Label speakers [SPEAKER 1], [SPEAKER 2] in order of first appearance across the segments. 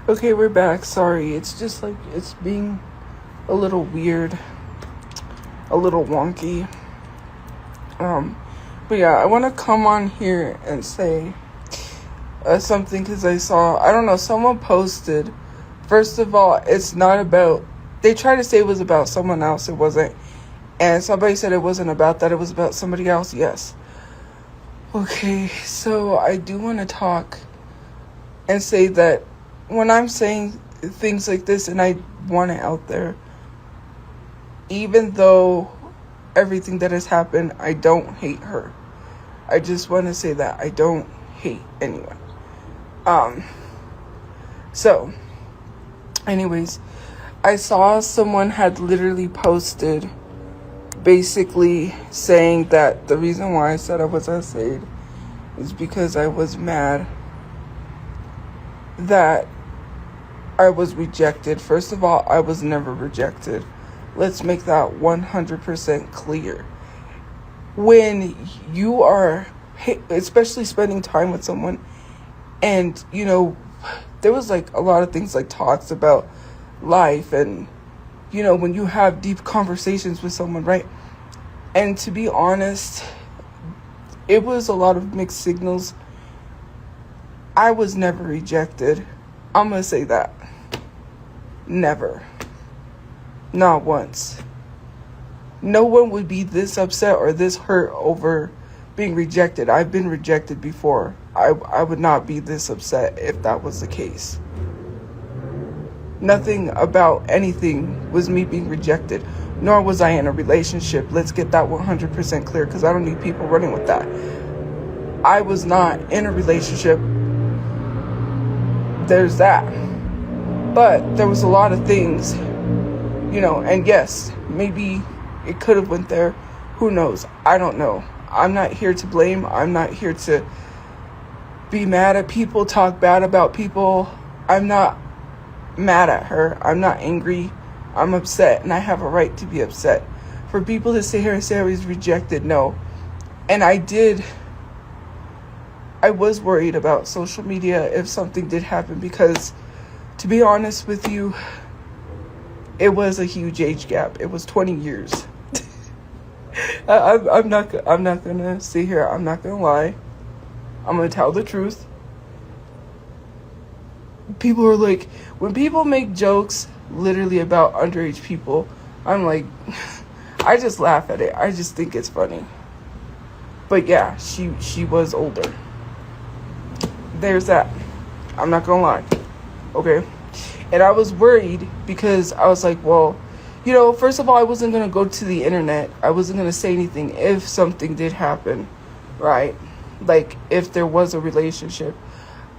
[SPEAKER 1] Okay, we're back. Sorry, it's just like it's being a little weird, a little wonky. But yeah, I want to come on here and say something because I don't know, someone posted. First of all, it's not about. They tried to say it was about someone else. It wasn't. And somebody said it wasn't about that. It was about somebody else. Yes. Okay, so I do want to talk and say that when I'm saying things like this and I want it out there, even though everything that has happened, I don't hate her. I just want to say that I don't hate anyone. So, anyways, I saw someone had literally posted basically saying that the reason why I said I was essayed is because I was mad that I was rejected. First of all, I was never rejected. Let's make that 100% clear. When you are, especially spending time with someone, and, you know, there was like a lot of things like talks about life and, you know, when you have deep conversations with someone, right? And to be honest, it was a lot of mixed signals. I was never rejected. I'm going to say that. Never. Not once. No one would be this upset or this hurt over being rejected. I've been rejected before. I would not be this upset if that was the case. Nothing about anything was me being rejected, nor was I in a relationship. Let's get that 100% clear, because I don't need people running with that. I was not in a relationship. There's that. But there was a lot of things, you know, and yes, maybe it could have went there. Who knows? I don't know. I'm not here to blame. I'm not here to be mad at people, talk bad about people. I'm not mad at her. I'm not angry. I'm upset, and I have a right to be upset. For people to sit here and say I was rejected, no. And I was worried about social media if something did happen, because to be honest with you, it was a huge age gap. It was 20 years. I'm not gonna sit here. I'm not gonna lie. I'm gonna tell the truth. People are like, when people make jokes literally about underage people, I'm like, I just laugh at it. I just think it's funny. But yeah, she was older. There's that. I'm not gonna lie. Okay? And I was worried because I was like, well, you know, first of all, I wasn't going to go to the internet. I wasn't going to say anything if something did happen, right? Like, if there was a relationship.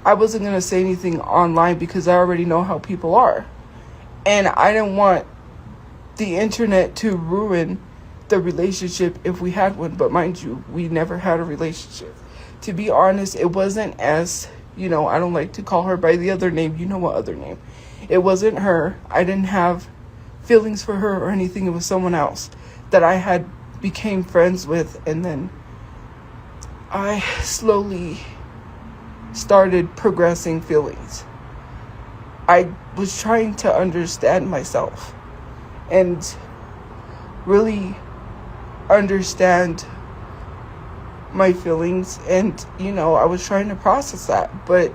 [SPEAKER 1] I wasn't going to say anything online because I already know how people are. And I didn't want the internet to ruin the relationship if we had one. But mind you, we never had a relationship. To be honest, it wasn't as, you know, I don't like to call her by the other name. You know what other name. It wasn't her. I didn't have feelings for her or anything. It was someone else that I had became friends with, and then I slowly started progressing feelings. I was trying to understand myself and really understand my feelings, and, you know, I was trying to process that, but,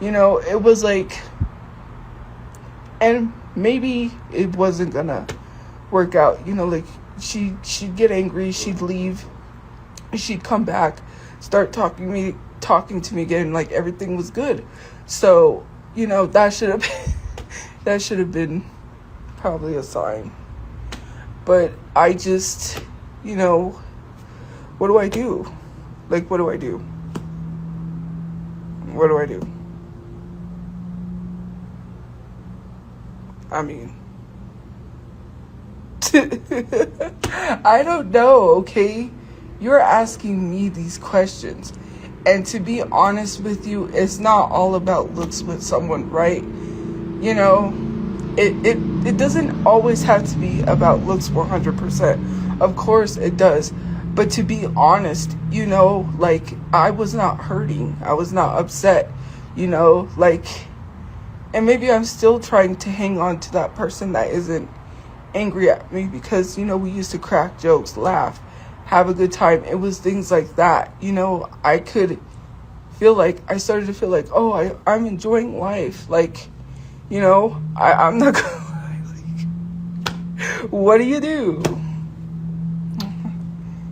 [SPEAKER 1] you know, it was like, and maybe it wasn't gonna work out, you know, like, she'd get angry, she'd leave, she'd come back, start talking to me again, like everything was good. So, you know, that should have been probably a sign. But I just, you know, what do I do? Like, what do I do? What do I do? I mean, I don't know, okay? You're asking me these questions. And to be honest with you, it's not all about looks with someone, right? You know, it doesn't always have to be about looks 100%. Of course it does. But to be honest, you know, like, I was not hurting. I was not upset, you know, like, And maybe I'm still trying to hang on to that person that isn't angry at me, because, we used to crack jokes, laugh, have a good time. It was things like that. I could I started to feel like, oh, I'm enjoying life. I'm not gonna lie. What do you do?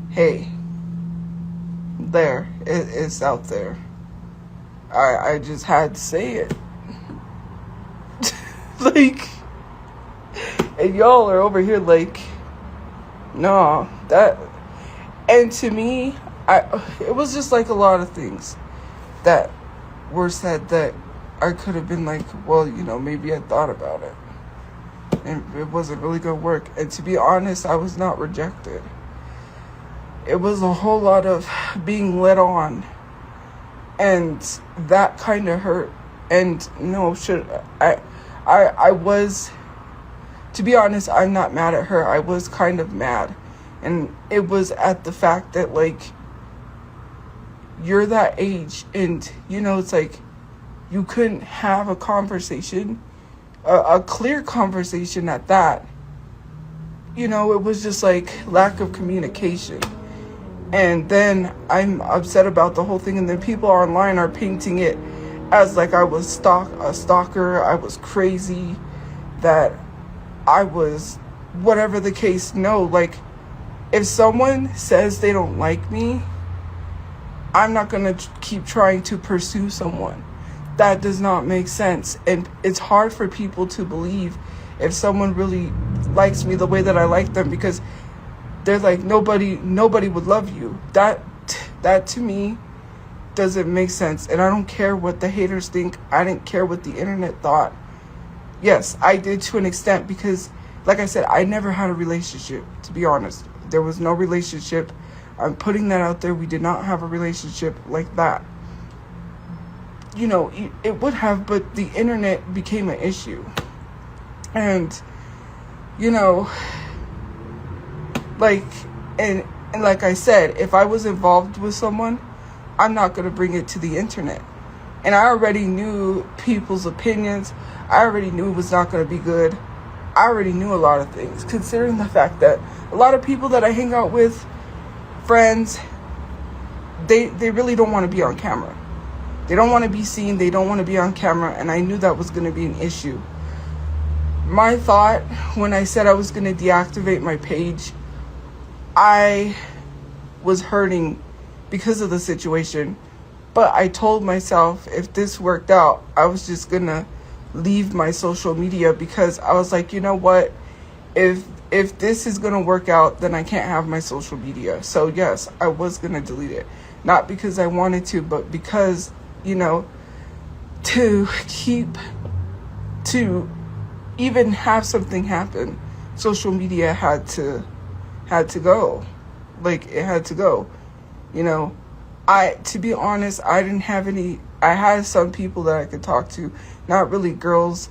[SPEAKER 1] Hey, it's out there. I just had to say it. And y'all are over here no, that, and to me, it was just a lot of things that were said that I could have been well, maybe I thought about it, and it wasn't really gonna work. And to be honest, I was not rejected. It was a whole lot of being led on, and that kind of hurt. And no, I was, to be honest, I'm not mad at her. I was kind of mad. And it was at the fact that, you're that age, and, it's you couldn't have a conversation, a clear conversation at that. It was just, lack of communication. And then I'm upset about the whole thing, and then people online are painting it as I was a stalker, I was crazy, that I was whatever the case. No, if someone says they don't like me, I'm not going to keep trying to pursue someone. That does not make sense. And it's hard for people to believe if someone really likes me the way that I like them, because they're nobody would love you. That to me doesn't make sense. And I don't care what the haters think. I didn't care what the internet thought. Yes, I did to an extent, because like I said, I never had a relationship, to be honest. There was no relationship. I'm putting that out there. We did not have a relationship like that. It would have, but the internet became an issue. And, and like I said, if I was involved with someone, I'm not going to bring it to the internet. And I already knew people's opinions. I already knew it was not going to be good. I already knew a lot of things, considering the fact that a lot of people that I hang out with, friends, they really don't want to be on camera. They don't want to be seen. They don't want to be on camera. And I knew that was going to be an issue. My thought when I said I was going to deactivate my page, I was hurting because of the situation. But I told myself if this worked out, I was just going to leave my social media, because I was like, you know what? If this is going to work out, then I can't have my social media. So yes, I was going to delete it. Not because I wanted to, but because, to even have something happen, social media had to go. It had to go. To be honest, I didn't have any. I had some people that I could talk to, not really girls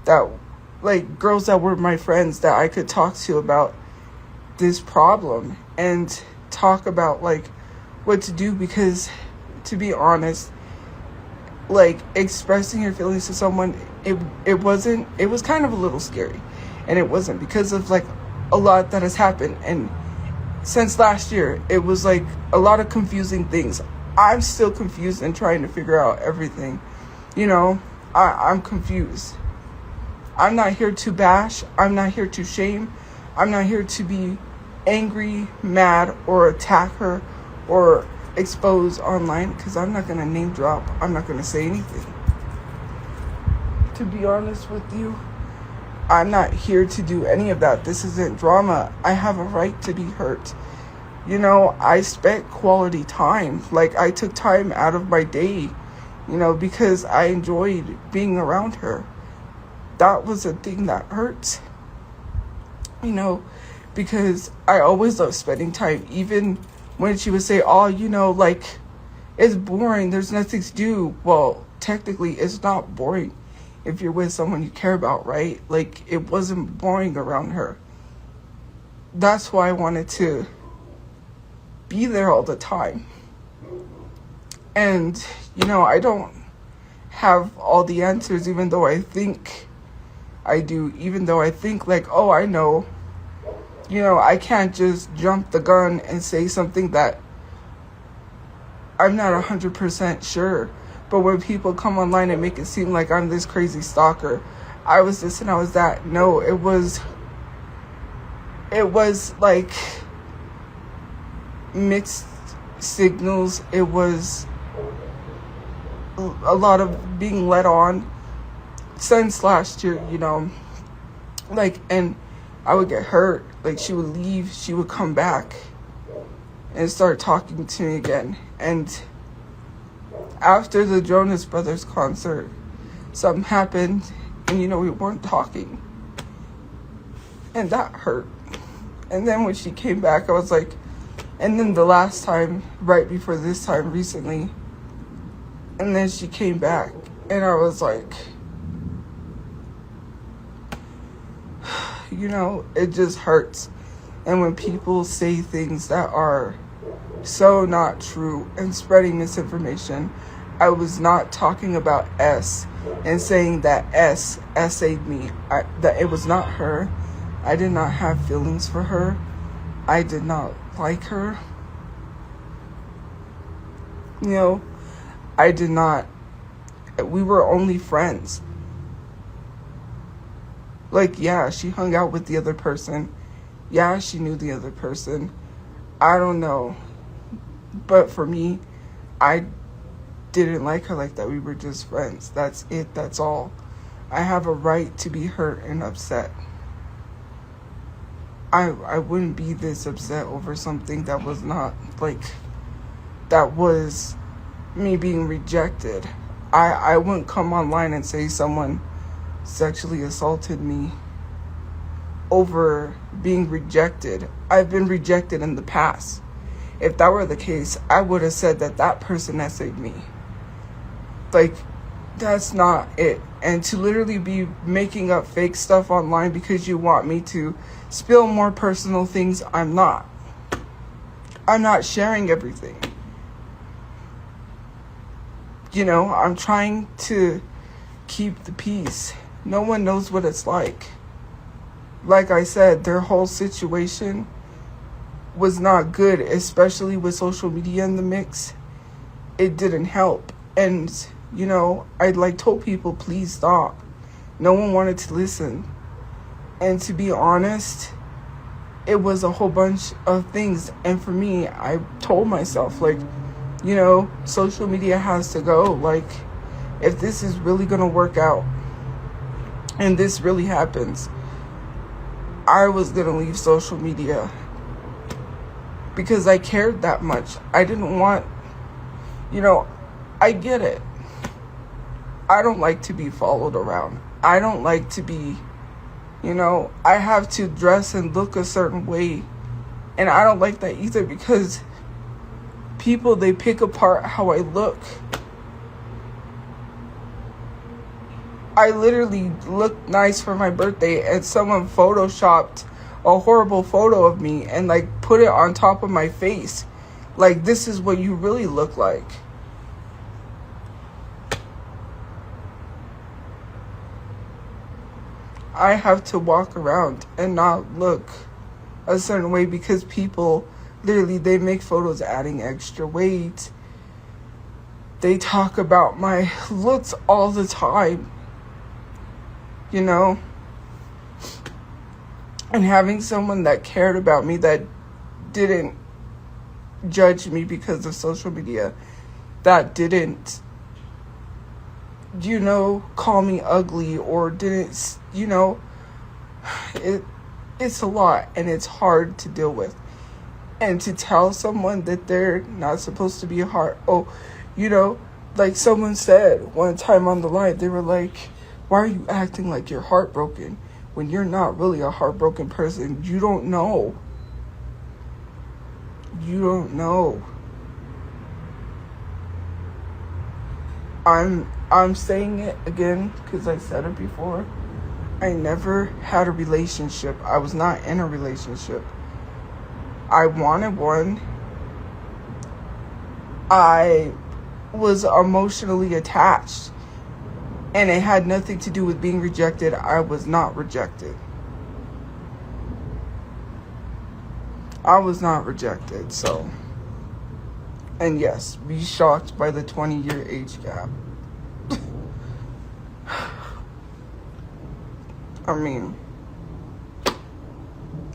[SPEAKER 1] that were my friends that I could talk to about this problem and talk about what to do, because to be honest, expressing your feelings to someone, it was kind of a little scary, and it wasn't, because of a lot that has happened. And since last year, it was a lot of confusing things. I'm still confused and trying to figure out everything. I'm confused. I'm not here to bash. I'm not here to shame. I'm not here to be angry, mad, or attack her or expose online, because I'm not going to name drop. I'm not going to say anything. To be honest with you, I'm not here to do any of that. This isn't drama. I have a right to be hurt. I spent quality time. I took time out of my day, because I enjoyed being around her. That was a thing that hurts, because I always love spending time, even when she would say, oh, it's boring, there's nothing to do. Well, technically, it's not boring if you're with someone you care about, right? It wasn't boring around her. That's why I wanted to be there all the time. And, I don't have all the answers, even though I think I do, even though I think like, oh, I know. I can't just jump the gun and say something that I'm not 100% sure. But when people come online and make it seem like I'm this crazy stalker, I was this and I was that. No, it was like mixed signals. It was a lot of being led on since last year, like, and I would get hurt. Like, she would leave, she would come back and start talking to me again. And after the Jonas Brothers concert, something happened, and we weren't talking. And that hurt. And then when she came back, I was like, and then the last time, right before this time, recently, and then she came back, and I was like, it just hurts. And when people say things that are so not true and spreading misinformation, I was not talking about S and saying that S essayed me. That it was not her. I did not have feelings for her. I did not like her. I did not. We were only friends. Like, yeah, she hung out with the other person. Yeah, she knew the other person. I don't know. But for me, I didn't like her like that. We were just friends. That's it. That's all. I have a right to be hurt and upset. I wouldn't be this upset over something that was not, like, that was me being rejected. I wouldn't come online and say someone sexually assaulted me over being rejected. I've been rejected in the past. If that were the case, I would have said that person essayed me. Like, that's not it. And to literally be making up fake stuff online because you want me to spill more personal things, I'm not. I'm not sharing everything. I'm trying to keep the peace. No one knows what it's like. Like I said, their whole situation was not good, especially with social media in the mix. It didn't help. And, I told people, please stop. No one wanted to listen. And to be honest, it was a whole bunch of things. And for me, I told myself, social media has to go. Like, if this is really going to work out and this really happens, I was going to leave social media because I cared that much. I didn't want, I get it. I don't like to be followed around. I don't like to be, I have to dress and look a certain way. And I don't like that either because people, they pick apart how I look. I literally looked nice for my birthday and someone photoshopped a horrible photo of me and put it on top of my face. Like, this is what you really look like. I have to walk around and not look a certain way because people, literally, they make photos adding extra weight. They talk about my looks all the time. And having someone that cared about me, that didn't judge me because of social media, that didn't, call me ugly or didn't, it's a lot and it's hard to deal with. And to tell someone that they're not supposed to be like someone said one time on the line, they were like, why are you acting like you're heartbroken when you're not really a heartbroken person? You don't know. You don't know. I'm saying it again because I said it before. I never had a relationship. I was not in a relationship. I wanted one. I was emotionally attached. And it had nothing to do with being rejected. I was not rejected. I was not rejected, so. And yes, be shocked by the 20-year age gap. I mean,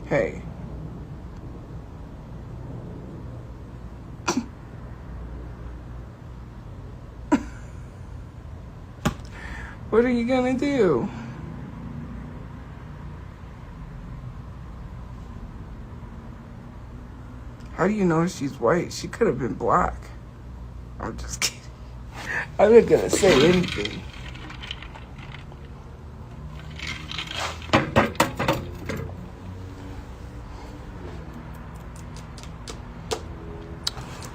[SPEAKER 1] hey. What are you gonna do? How do you know she's white? She could have been black. I'm just kidding. I'm not gonna say anything.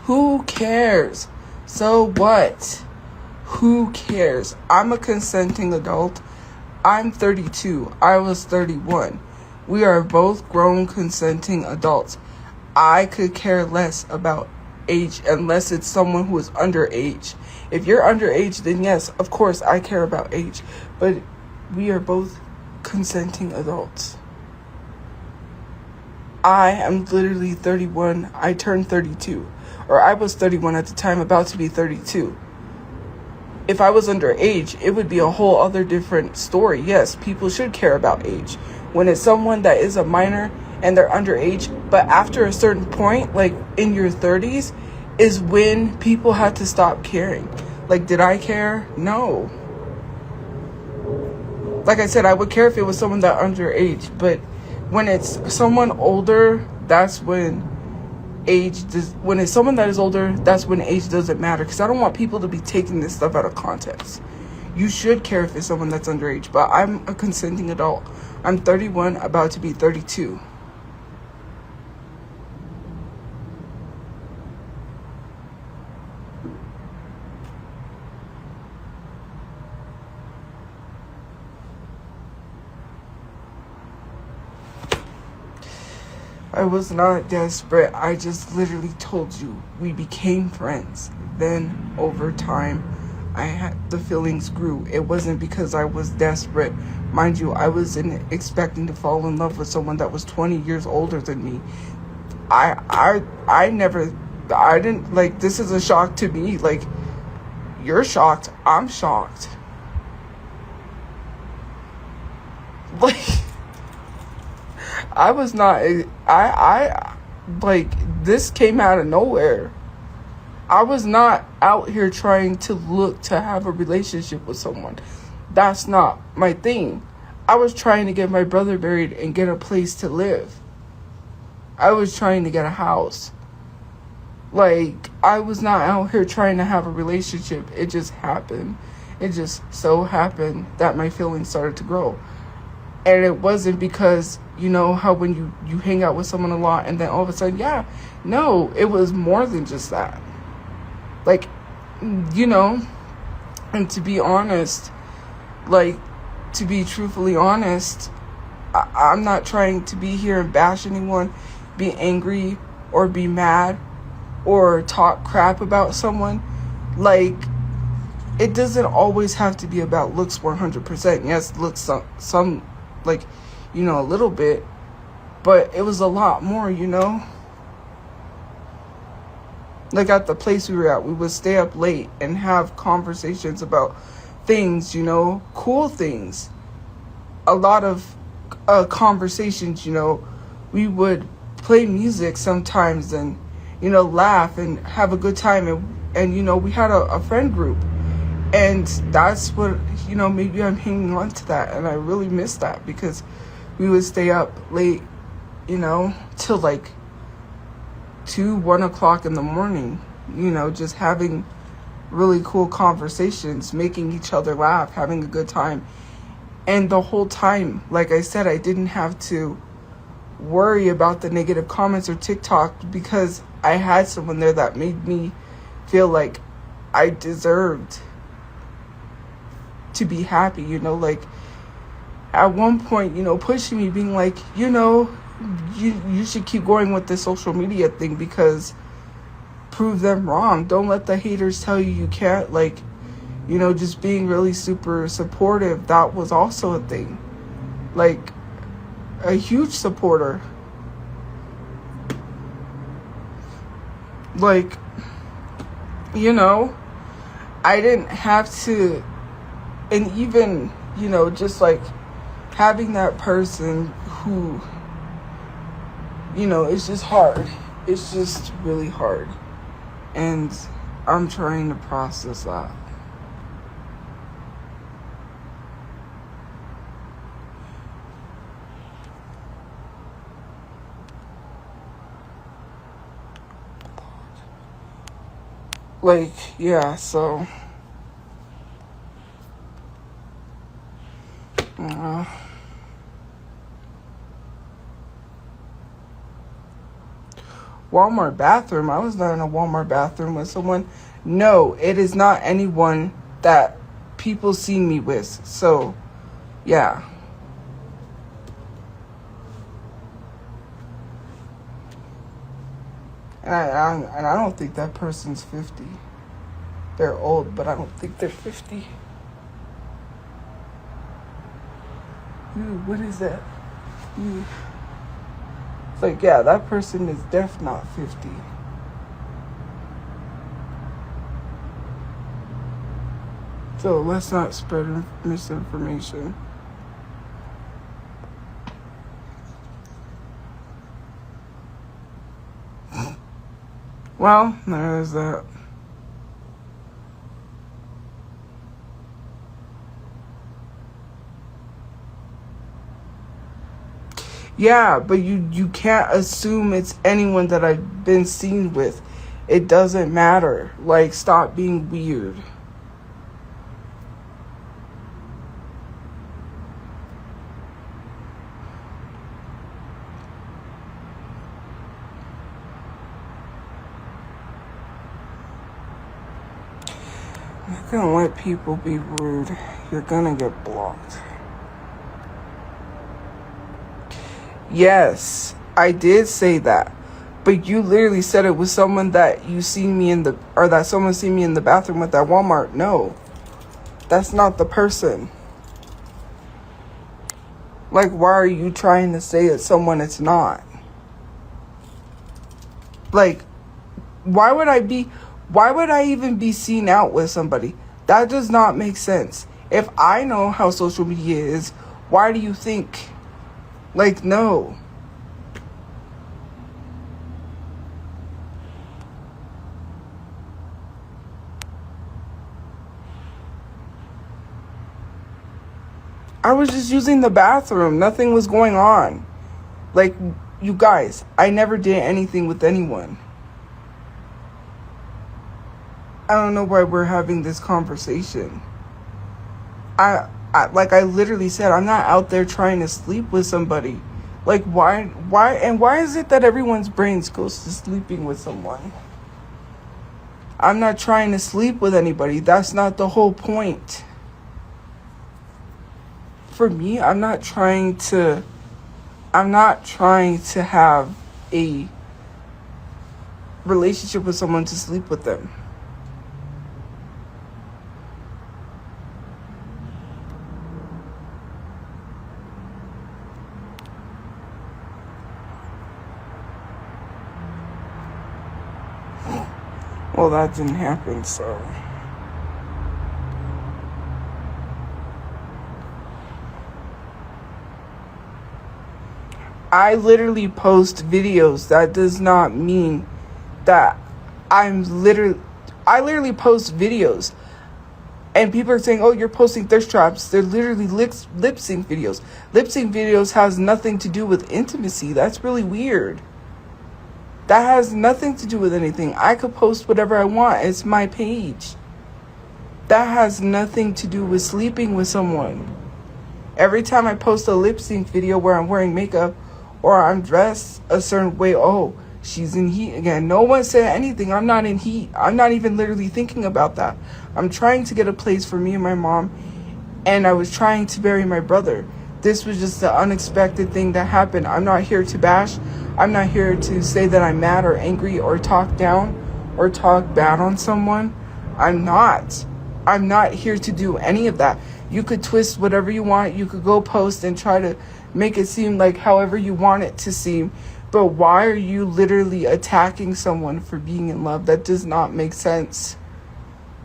[SPEAKER 1] Who cares? So what? Who cares? I'm a consenting adult. I'm 32. I was 31. We are both grown consenting adults. I could care less about age unless it's someone who is underage. If you're underage, then yes, of course I care about age. But we are both consenting adults. I am literally 31. I turned 32. Or I was 31 at the time, about to be 32. If I was underage, it would be a whole other different story. Yes, people should care about age. When it's someone that is a minor and they're underage, but after a certain point, like in your 30s, is when people had to stop caring. Like, did I care? No. Like I said, I would care if it was someone that underage, but when it's someone older, that's when when it's someone that is older, that's when age doesn't matter. Because I don't want people to be taking this stuff out of context. You should care if it's someone that's underage, but I'm a consenting adult. I'm 31, about to be 32. I was not desperate. I just literally told you we became friends. Then over time, the feelings grew. It wasn't because I was desperate. Mind you, I wasn't expecting to fall in love with someone that was 20 years older than me. I didn't, like, this is a shock to me. Like, you're shocked. I'm shocked. Like, I was not, like, this came out of nowhere. I was not out here trying to look to have a relationship with someone. That's not my thing. I was trying to get my brother married and get a place to live. I was trying to get a house. Like, I was not out here trying to have a relationship. It just happened. It just so happened that my feelings started to grow. And it wasn't because, you know, how when you hang out with someone a lot and then all of a sudden, yeah. No, it was more than just that. Like, you know, and to be honest, like, to be truthfully honest, I'm not trying to be here and bash anyone, be angry or be mad or talk crap about someone. Like, it doesn't always have to be about looks 100%. Yes, looks some like, you know, a little bit, but it was a lot more, you know. Like, at the place we were at, we would stay up late and have conversations about things, you know, cool things. A lot of conversations, you know. We would play music sometimes and, you know, laugh and have a good time. And you know, we had a friend group. And that's what, you know, maybe I'm hanging on to that. And I really miss that because we would stay up late, you know, till like 1 o'clock in the morning, you know, just having really cool conversations, making each other laugh, having a good time. And the whole time, like I said, I didn't have to worry about the negative comments or TikTok because I had someone there that made me feel like I deserved to be happy, you know. Like, at one point, you know, pushing me, being like, you know, you should keep going with this social media thing because prove them wrong. Don't let the haters tell you you can't. Like, you know, just being really super supportive, that was also a thing. Like, a huge supporter. Like, you know, I didn't have to, and even, you know, just like having that person who, you know, it's just hard. It's just really hard. And I'm trying to process that. Like, yeah, so uh, Walmart bathroom. I was not in a Walmart bathroom with someone. No, it is not anyone that people see me with. So, yeah. And I don't think that person's 50. They're old, but I don't think they're 50. Ooh, what is that? Ooh. It's like, yeah, that person is definitely not 50. So let's not spread misinformation. Well, there's that. Yeah, but you can't assume it's anyone that I've been seen with. It doesn't matter. Like, stop being weird. I'm not gonna let people be rude. You're gonna get blocked. Yes, I did say that. But you literally said it was someone that you seen me in the, or that someone seen me in the bathroom with at Walmart. No, that's not the person. Like, why are you trying to say it's someone it's not? Like, why would I even be seen out with somebody? That does not make sense. If I know how social media is, why do you think? Like, no. I was just using the bathroom. Nothing was going on. Like, you guys, I never did anything with anyone. I don't know why we're having this conversation. Like I literally said, I'm not out there trying to sleep with somebody. Like, why is it that everyone's brains goes to sleeping with someone? I'm not trying to sleep with anybody. That's not the whole point. For me, I'm not trying to have a relationship with someone to sleep with them. Well, that didn't happen, so. I literally post videos. That does not mean that I literally post videos. And people are saying, oh, you're posting thirst traps. They're literally lip sync videos. Lip sync videos has nothing to do with intimacy. That's really weird. That has nothing to do with anything. I could post whatever I want. It's my page. That has nothing to do with sleeping with someone. Every time I post a lip sync video where I'm wearing makeup or I'm dressed a certain way, oh, she's in heat again. No one said anything. I'm not in heat. I'm not even literally thinking about that. I'm trying to get a place for me and my mom, and I was trying to bury my brother. This was just the unexpected thing that happened. I'm not here to bash. I'm not here to say that I'm mad or angry or talk down or talk bad on someone. I'm not. I'm not here to do any of that. You could twist whatever you want. You could go post and try to make it seem like however you want it to seem. But why are you literally attacking someone for being in love? That does not make sense.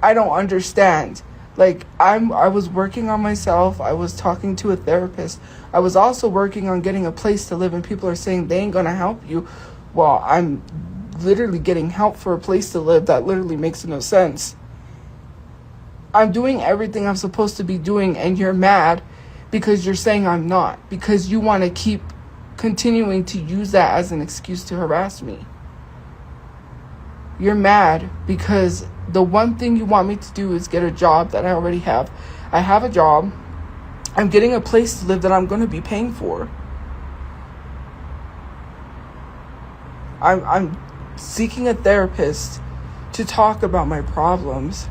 [SPEAKER 1] I don't understand. Like, I was working on myself. I was talking to a therapist. I was also working on getting a place to live, and people are saying they ain't gonna help you. Well, I'm literally getting help for a place to live. That literally makes no sense. I'm doing everything I'm supposed to be doing, and you're mad because you're saying I'm not, because you want to keep continuing to use that as an excuse to harass me. You're mad because the one thing you want me to do is get a job that I already have. I have a job. I'm getting a place to live that I'm going to be paying for. I'm seeking a therapist to talk about my problems.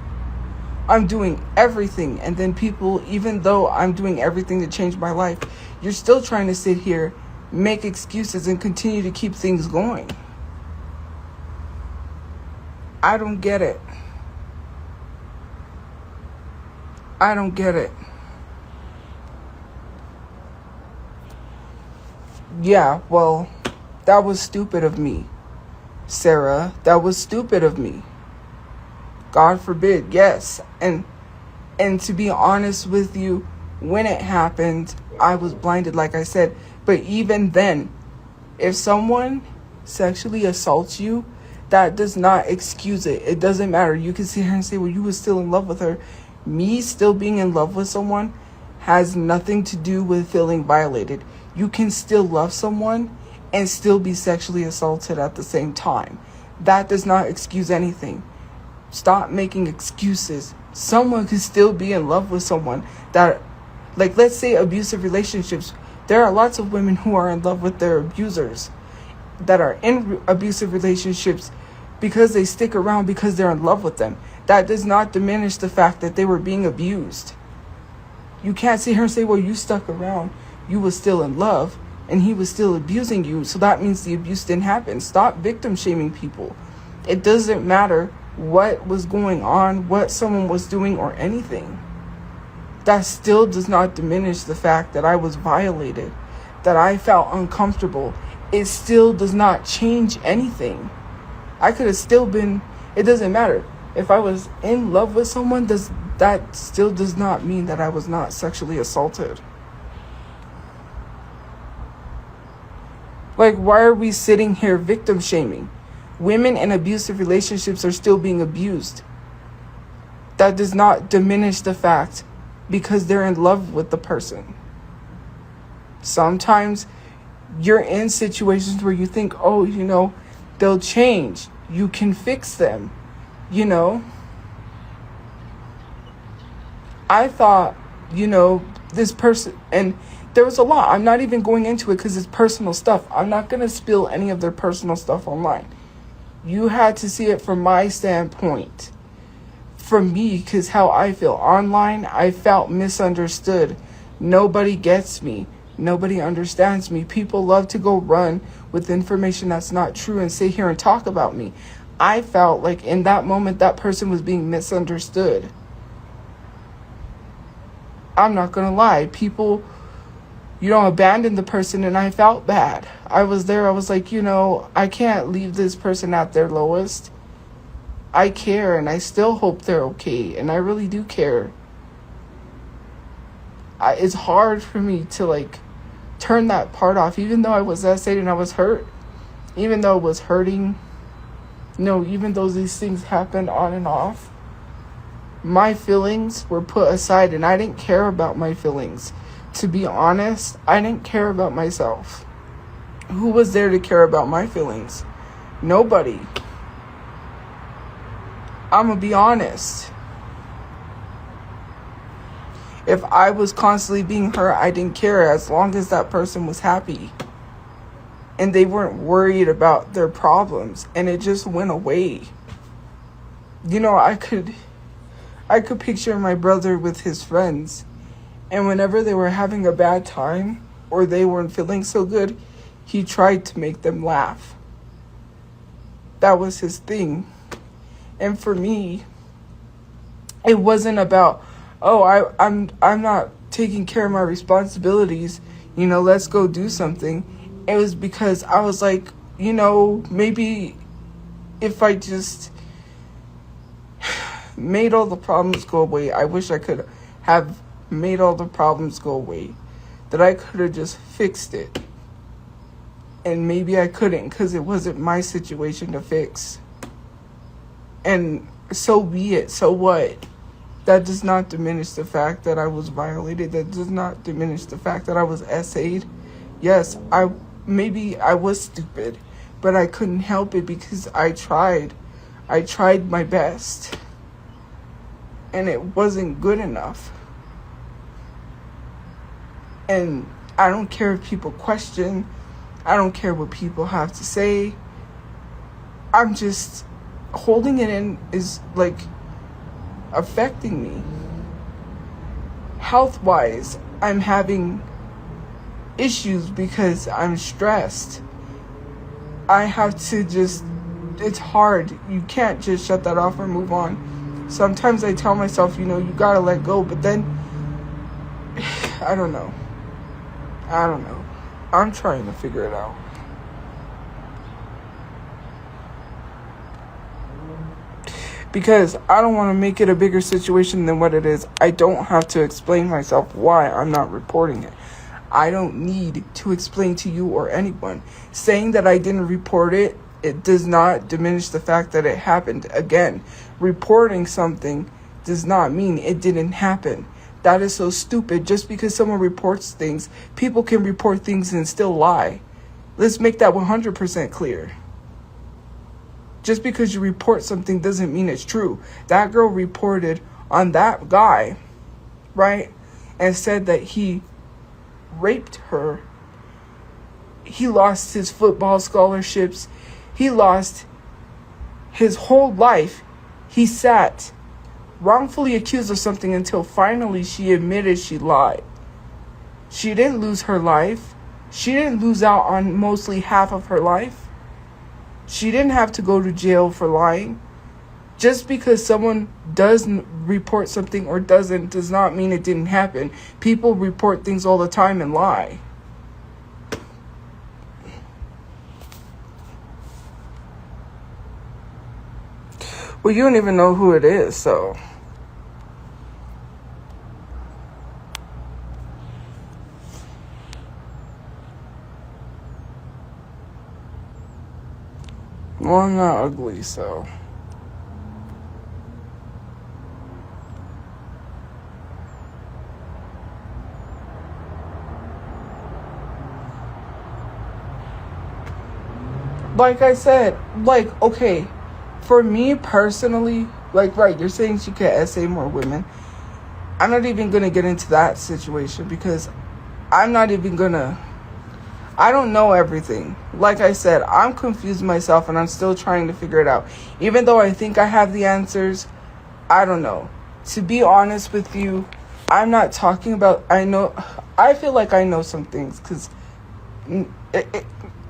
[SPEAKER 1] I'm doing everything, and then people, even though I'm doing everything to change my life, you're still trying to sit here, make excuses, and continue to keep things going. I don't get it. I don't get it. Yeah, well, that was stupid of me, Sarah. That was stupid of me. God forbid, yes. And to be honest with you, when it happened, I was blinded, like I said. But even then, if someone sexually assaults you, that does not excuse it. It doesn't matter. You can sit here and say, well, you were still in love with her. Me still being in love with someone has nothing to do with feeling violated. You can still love someone and still be sexually assaulted at the same time. That does not excuse anything. Stop making excuses. Someone can still be in love with someone that, like, let's say abusive relationships. There are lots of women who are in love with their abusers, that are in abusive relationships because they stick around because they're in love with them. That does not diminish the fact that they were being abused. You can't sit here and say, well, you stuck around. You were still in love and he was still abusing you, so that means the abuse didn't happen. Stop victim shaming people. It doesn't matter what was going on, what someone was doing, or anything. That still does not diminish the fact that I was violated, that I felt uncomfortable. It still does not change anything. I could have still been, it doesn't matter. If I was in love with someone, that still does not mean that I was not sexually assaulted. Like, why are we sitting here victim shaming? Women in abusive relationships are still being abused. That does not diminish the fact because they're in love with the person. Sometimes you're in situations where you think, oh, they'll change. You can fix them, I thought, this person, and there was a lot. I'm not even going into it because it's personal stuff. I'm not going to spill any of their personal stuff online. You had to see it from my standpoint. From me, because how I feel. Online, I felt misunderstood. Nobody gets me. Nobody understands me. People love to go run with information that's not true and sit here and talk about me. I felt like in that moment, that person was being misunderstood. I'm not going to lie. People, abandoned the person, and I felt bad. I was there. I was like, I can't leave this person at their lowest. I care, and I still hope they're okay, and I really do care. It's hard for me to, turn that part off, even though I was devastated and I was hurt. Even though it was hurting. Even though these things happened on and off. My feelings were put aside, and I didn't care about my feelings. To be honest, I didn't care about myself. Who was there to care about my feelings? Nobody. I'm gonna be honest. If I was constantly being hurt, I didn't care as long as that person was happy. And they weren't worried about their problems. And it just went away. I could picture my brother with his friends. And whenever they were having a bad time or they weren't feeling so good, he tried to make them laugh. That was his thing. And for me, It wasn't about, oh, I'm not taking care of my responsibilities, let's go do something. It was because I was like, maybe if I just made all the problems go away, I wish I could have made all the problems go away, that I could have just fixed it. And maybe I couldn't, because it wasn't my situation to fix. And so be it. So what? That does not diminish the fact that I was violated. That does not diminish the fact that I was essayed. Yes, maybe I was stupid, but I couldn't help it because I tried. I tried my best. And it wasn't good enough. And I don't care if people question. I don't care what people have to say. I'm just holding it in is like affecting me. Health-wise, I'm having issues because I'm stressed. I have to it's hard. You can't just shut that off or move on. Sometimes I tell myself, you gotta let go, but then I don't know. I'm trying to figure it out. Because I don't want to make it a bigger situation than what it is. I don't have to explain myself why I'm not reporting it. I don't need to explain to you or anyone. Saying that I didn't report it, it does not diminish the fact that it happened. Again, reporting something does not mean it didn't happen. That is so stupid. Just because someone reports things, people can report things and still lie. Let's make that 100% clear. Just because you report something doesn't mean it's true. That girl reported on that guy, right? And said that he raped her. He lost his football scholarships. He lost his whole life. He sat wrongfully accused of something until finally she admitted she lied. She didn't lose her life. She didn't lose out on mostly half of her life. She didn't have to go to jail for lying. Just because someone does report something or doesn't does not mean it didn't happen. People report things all the time and lie. Well, you don't even know who it is, so. Well, I'm not ugly, so. Like I said, okay, for me personally, right, you're saying she could essay more women. I'm not even going to get into that situation because I'm not even going to. I don't know everything. Like I said, I'm confused myself and I'm still trying to figure it out. Even though I think I have the answers, I don't know. To be honest with you, I'm not talking about, I feel like I know some things because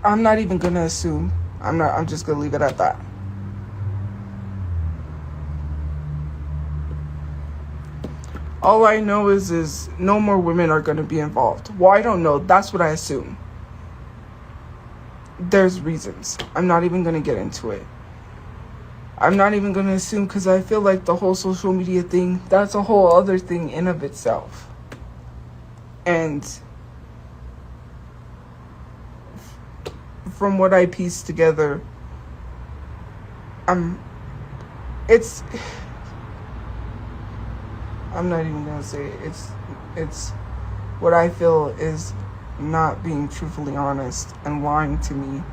[SPEAKER 1] I'm not even going to assume. I'm just going to leave it at that. All I know is no more women are going to be involved. Well, I don't know. That's what I assume. There's reasons. I'm not even going to get into it. I'm not even going to assume because I feel like the whole social media thing, that's a whole other thing in of itself. And from what I pieced together, I'm not even going to say it. It's what I feel is not being truthfully honest and lying to me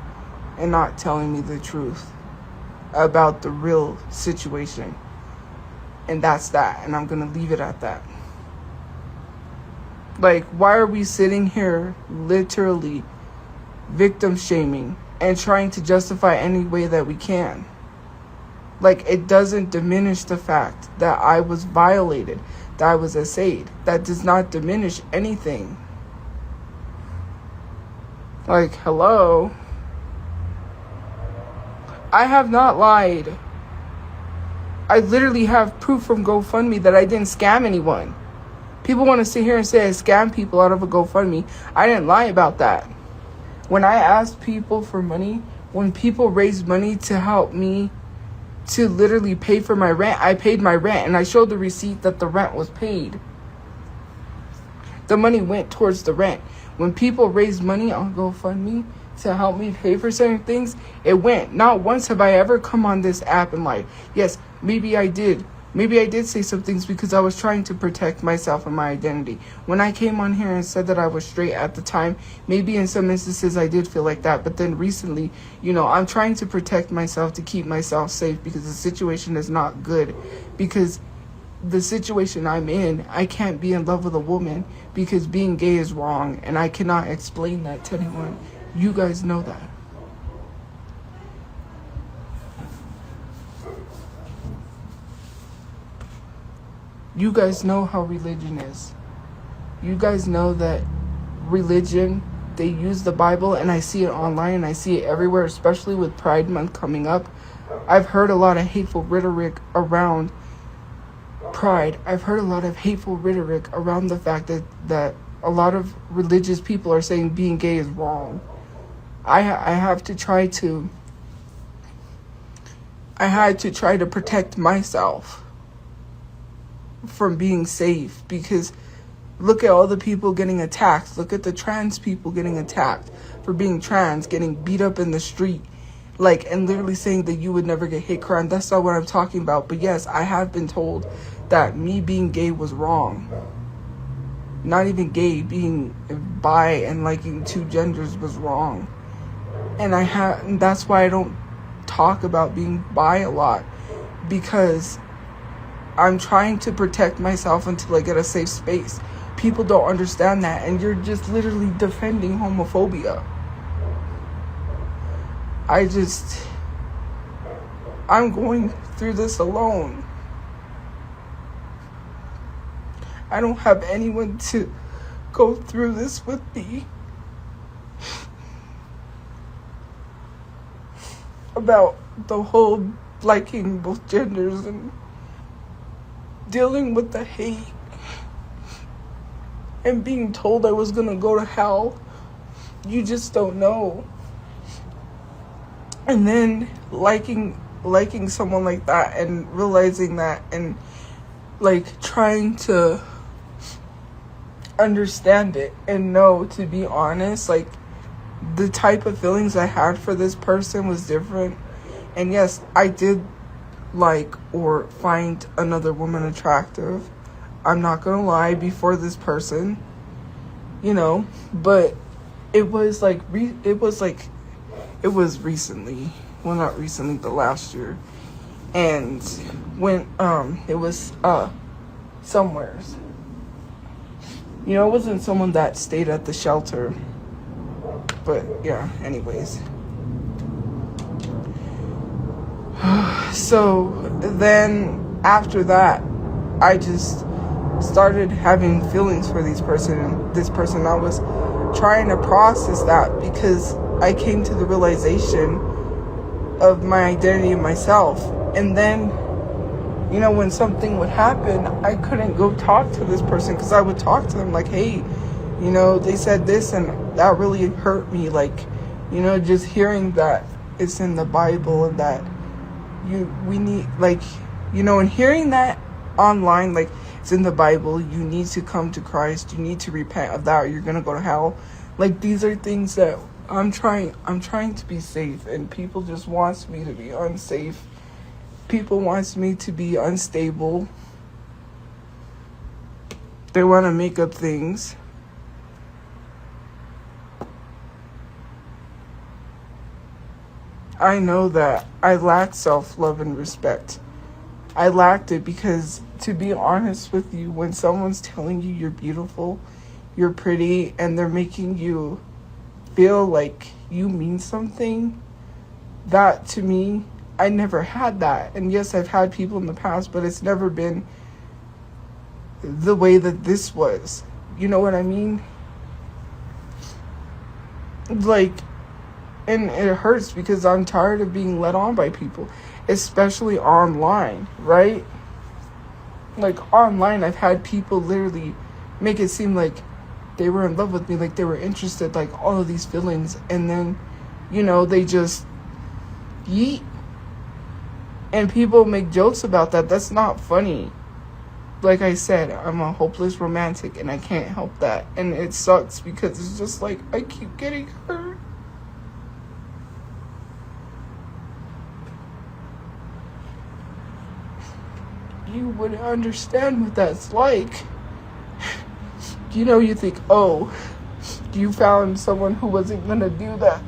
[SPEAKER 1] and not telling me the truth about the real situation. And that's that. And I'm going to leave it at that. Why are we sitting here literally victim shaming and trying to justify any way that we can? It doesn't diminish the fact that I was violated, that I was essayed. That does not diminish anything. Hello? I have not lied. I literally have proof from GoFundMe that I didn't scam anyone. People want to sit here and say I scam people out of a GoFundMe. I didn't lie about that. When I asked people for money, when people raised money to help me to literally pay for my rent, I paid my rent, and I showed the receipt that the rent was paid. The money went towards the rent. When people raised money on GoFundMe to help me pay for certain things, it went. Not once have I ever come on this app and lied. Yes, maybe I did. Maybe I did say some things because I was trying to protect myself and my identity. When I came on here and said that I was straight at the time, maybe in some instances I did feel like that. But then recently, I'm trying to protect myself to keep myself safe because the situation is not good. Because the situation I'm in, I can't be in love with a woman because being gay is wrong. And I cannot explain that to anyone. You guys know that. You guys know how religion is. You guys know that religion, they use the Bible, and I see it online and I see it everywhere, especially with Pride Month coming up. I've heard a lot of hateful rhetoric around Pride. I've heard a lot of hateful rhetoric around the fact that a lot of religious people are saying being gay is wrong. I had to try to protect myself from being safe, because look at all the people getting attacked. Look at the trans people getting attacked for being trans, getting beat up in the street, and literally saying that you would never get hate crime. That's not what I'm talking about. But yes, I have been told that me being gay was wrong. Not even gay, being bi and liking two genders was wrong. And that's why I don't talk about being bi a lot, because I'm trying to protect myself until I get a safe space. People don't understand that, and you're just literally defending homophobia. I'm going through this alone. I don't have anyone to go through this with me. About the whole liking both genders and dealing with the hate and being told I was gonna go to hell. You just don't know. And then liking someone like that and realizing that, and trying to understand it and know, to be honest, the type of feelings I had for this person was different. And yes, I did or find another woman attractive. I'm not gonna lie, before this person, but it was recently. Well, not recently, but last year. And when it was somewheres. It wasn't someone that stayed at the shelter. But yeah, anyways. So then after that, I just started having feelings for this person. I was trying to process that, because I came to the realization of my identity in myself. And then, when something would happen, I couldn't go talk to this person, because I would talk to them hey, they said this and that really hurt me. Just hearing that it's in the Bible and that we need, and hearing that online, it's in the Bible, you need to come to Christ, you need to repent of that, or you're gonna go to hell. These are things that I'm trying to be safe, and people just wants me to be unsafe. People wants me to be unstable. They want to make up things. I know that I lack self-love and respect. I lacked it because, to be honest with you, when someone's telling you you're beautiful, you're pretty, and they're making you feel like you mean something, that to me, I never had that. And yes, I've had people in the past, but it's never been the way that this was. You know what I mean? And it hurts because I'm tired of being led on by people. especially online, right? Like online, I've had people literally make it seem like they were in love with me, like they were interested, like all of these feelings, and then, they just yeet. And people make jokes about that. That's not funny. Like I said, I'm a hopeless romantic and I can't help that. And it sucks because it's just like I keep getting hurt. You wouldn't understand what that's like. You think, oh, you found someone who wasn't gonna do that.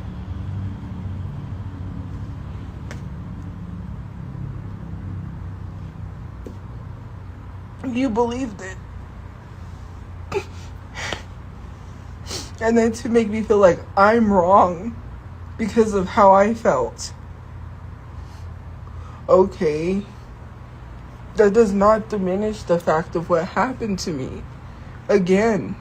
[SPEAKER 1] You believed it. And then to make me feel like I'm wrong because of how I felt. Okay. That does not diminish the fact of what happened to me. Again,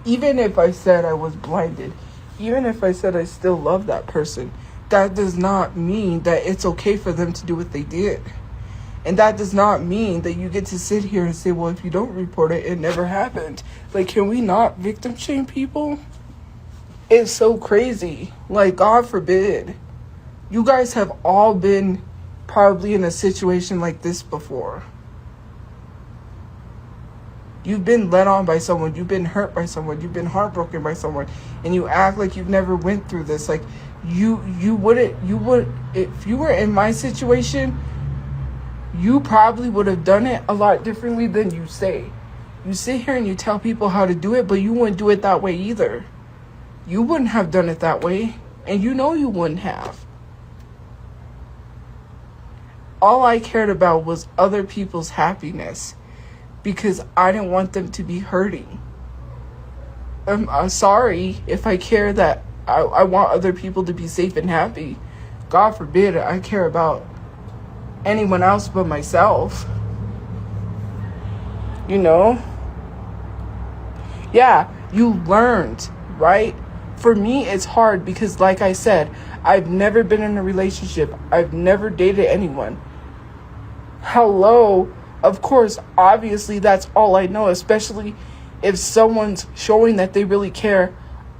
[SPEAKER 1] even if I said I was blinded, even if I said I still love that person, that does not mean that it's okay for them to do what they did. And that does not mean that you get to sit here and say, well, if you don't report it, it never happened. Like, can we not victim shame people? It's so crazy. Like, God forbid. You guys have all been probably in a situation like this before. You've been led on by someone. You've been hurt by someone. You've been heartbroken by someone. And you act like you've never went through this. Like, you would, if you were in my situation, you probably would have done it a lot differently than you say. You sit here and you tell people how to do it, but you wouldn't do it that way either. You wouldn't have done it that way. And you wouldn't have. All I cared about was other people's happiness because I didn't want them to be hurting. I'm sorry if I care that I want other people to be safe and happy. God forbid I care about anyone else but myself. Yeah, you learned, right? For me, it's hard because, like I said, I've never been in a relationship. I've never dated anyone. Hello, of course, obviously, that's all I know, especially if someone's showing that they really care.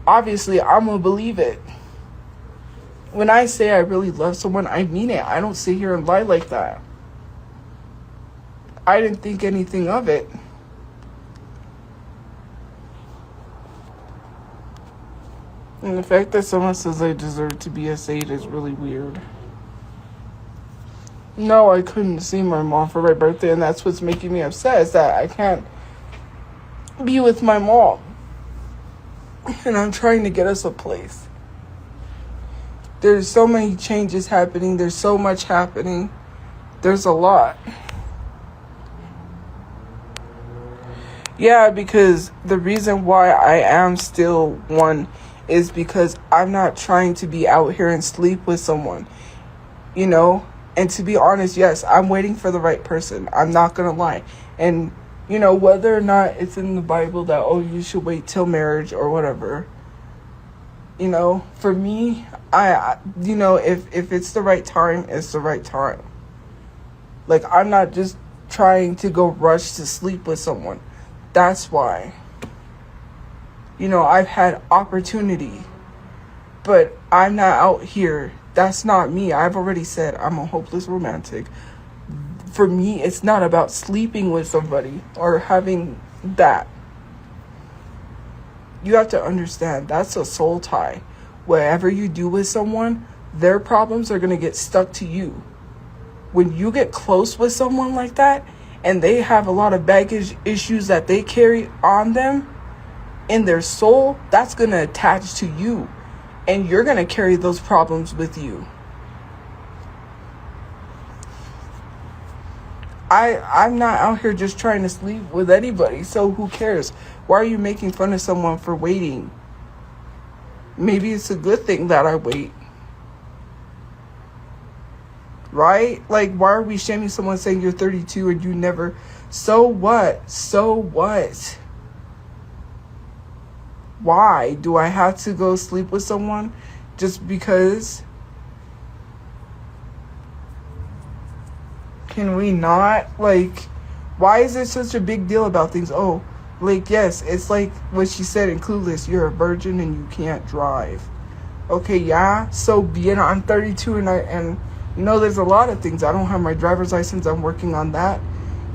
[SPEAKER 1] Obviously, I'm going to believe it. When I say I really love someone, I mean it. I don't sit here and lie like that. I didn't think anything of it. And the fact that someone says I deserve to be a saint is really weird. No, I couldn't see my mom for my birthday, and that's what's making me upset, is that I can't be with my mom. And I'm trying to get us a place. There's so many changes happening. There's so much happening. There's a lot. Yeah, because the reason why I am still one is because I'm not trying to be out here and sleep with someone, And to be honest, yes, I'm waiting for the right person. I'm not going to lie. And, whether or not it's in the Bible that, you should wait till marriage or whatever. For me, if it's the right time, it's the right time. Like, I'm not just trying to go rush to sleep with someone. That's why. I've had opportunity, but I'm not out here. That's not me. I've already said I'm a hopeless romantic. For me, it's not about sleeping with somebody or having that. You have to understand, that's a soul tie. Whatever you do with someone, their problems are going to get stuck to you. When you get close with someone like that, and they have a lot of baggage issues that they carry on them, in their soul, that's going to attach to you. And you're going to carry those problems with you. I'm not out here just trying to sleep with anybody, so who cares? Why are you making fun of someone for waiting? Maybe it's a good thing that I wait. Right? Like, why are we shaming someone saying you're 32 and you never... So what? So what? Why do I have to go sleep with someone just because? Can we not? Like, why is it such a big deal about things? Oh, like, yes, it's like what she said in Clueless. You're a virgin and you can't drive. Okay, yeah, so be it. I'm 32 and you know, there's a lot of things. I don't have my driver's license. I'm working on that.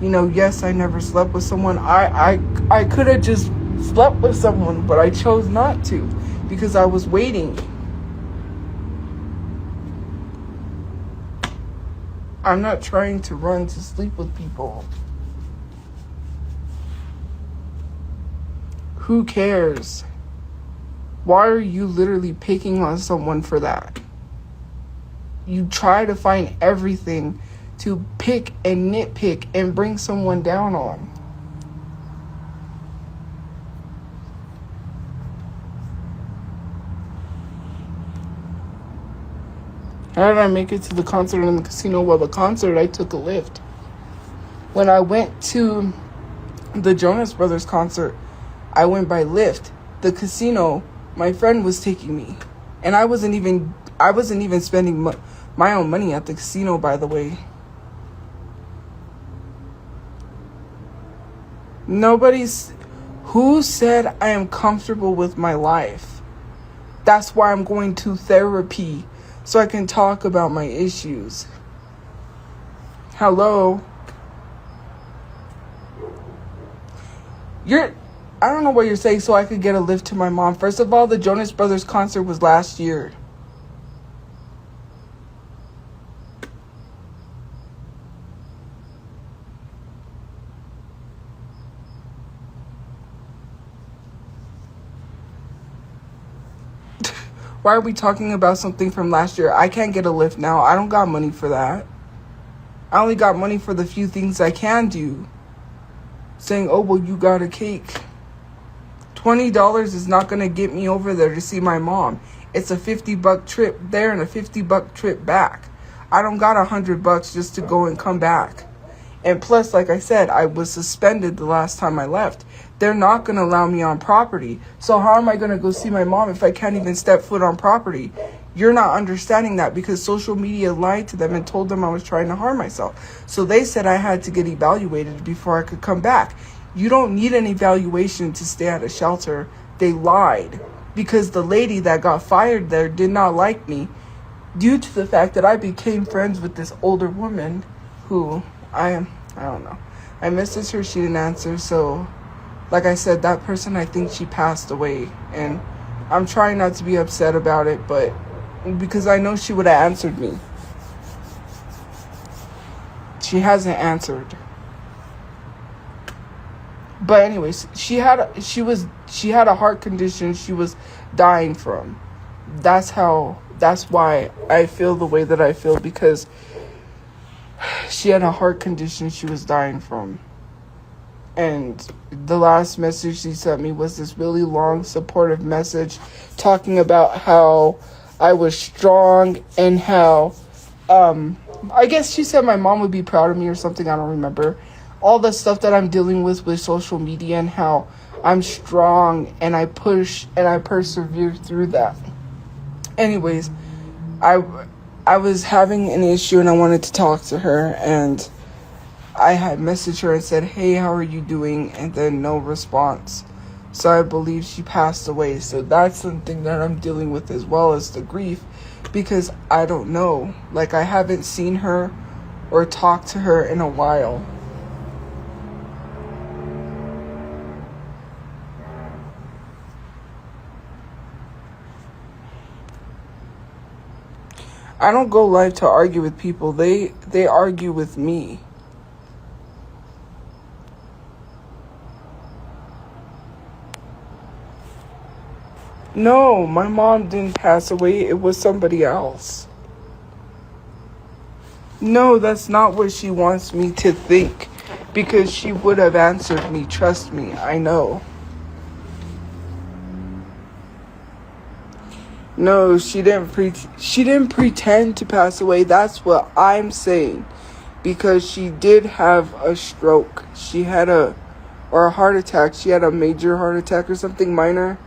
[SPEAKER 1] You know, yes, I never slept with someone. I could have just slept with someone, but I chose not to because I was waiting. I'm not trying to run to sleep with people. Who cares? Why are you literally picking on someone for that? You try to find everything to pick and nitpick and bring someone down on. How did I make it to the concert in the casino? Well, the concert, I took a lift. When I went to the Jonas Brothers concert, I went by Lyft. The casino, my friend was taking me. And I wasn't even spending my own money at the casino, by the way. Who said I am comfortable with my life? That's why I'm going to therapy, so I can talk about my issues. Hello? I don't know what you're saying, so I could get a lift to my mom. First of all, the Jonas Brothers concert was last year. Why are we talking about something from last year? I can't get a lift now. I don't got money for that. I only got money for the few things I can do. Saying, oh, well, you got a cake. $20 is not going to get me over there to see my mom. It's a $50 trip there and a $50 trip back. I don't got $100 just to go and come back. And plus, like I said, I was suspended the last time I left. They're not going to allow me on property. So how am I going to go see my mom if I can't even step foot on property? You're not understanding that because social media lied to them and told them I was trying to harm myself. So they said I had to get evaluated before I could come back. You don't need an evaluation to stay at a shelter. They lied because the lady that got fired there did not like me due to the fact that I became friends with this older woman who I don't know. I messaged her, she didn't answer. So like I said, that person, I think she passed away, and I'm trying not to be upset about it, but because I know she would have answered me. She hasn't answered. But anyways, she had a heart condition she was dying from. That's why I feel the way that I feel, because she had a heart condition she was dying from. And the last message she sent me was this really long, supportive message talking about how I was strong and how, I guess she said my mom would be proud of me or something, I don't remember. All the stuff that I'm dealing with social media and how I'm strong and I push and I persevere through that. Anyways, I was having an issue and I wanted to talk to her, and I had messaged her and said, hey, how are you doing? And then no response. So I believe she passed away. So that's something that I'm dealing with, as well as the grief, because I don't know. Like, I haven't seen her or talked to her in a while. I don't go live to argue with people. They argue with me. No, my mom didn't pass away. It was somebody else. No, that's not what she wants me to think, because she would have answered me. Trust me, I know. No, she didn't pretend to pass away. That's what I'm saying, because she did have a stroke. She had a heart attack. She had a major heart attack or something minor.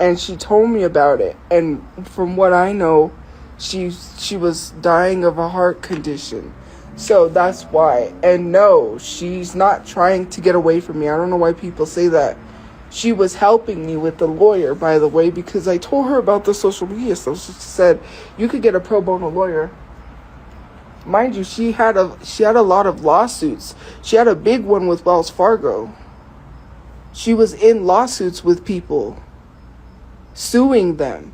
[SPEAKER 1] And she told me about it. And from what I know, she was dying of a heart condition. So that's why. And no, she's not trying to get away from me. I don't know why people say that. She was helping me with the lawyer, by the way, because I told her about the social media stuff. She said you could get a pro bono lawyer. Mind you, she had a lot of lawsuits. She had a big one with Wells Fargo. She was in lawsuits with people, suing them.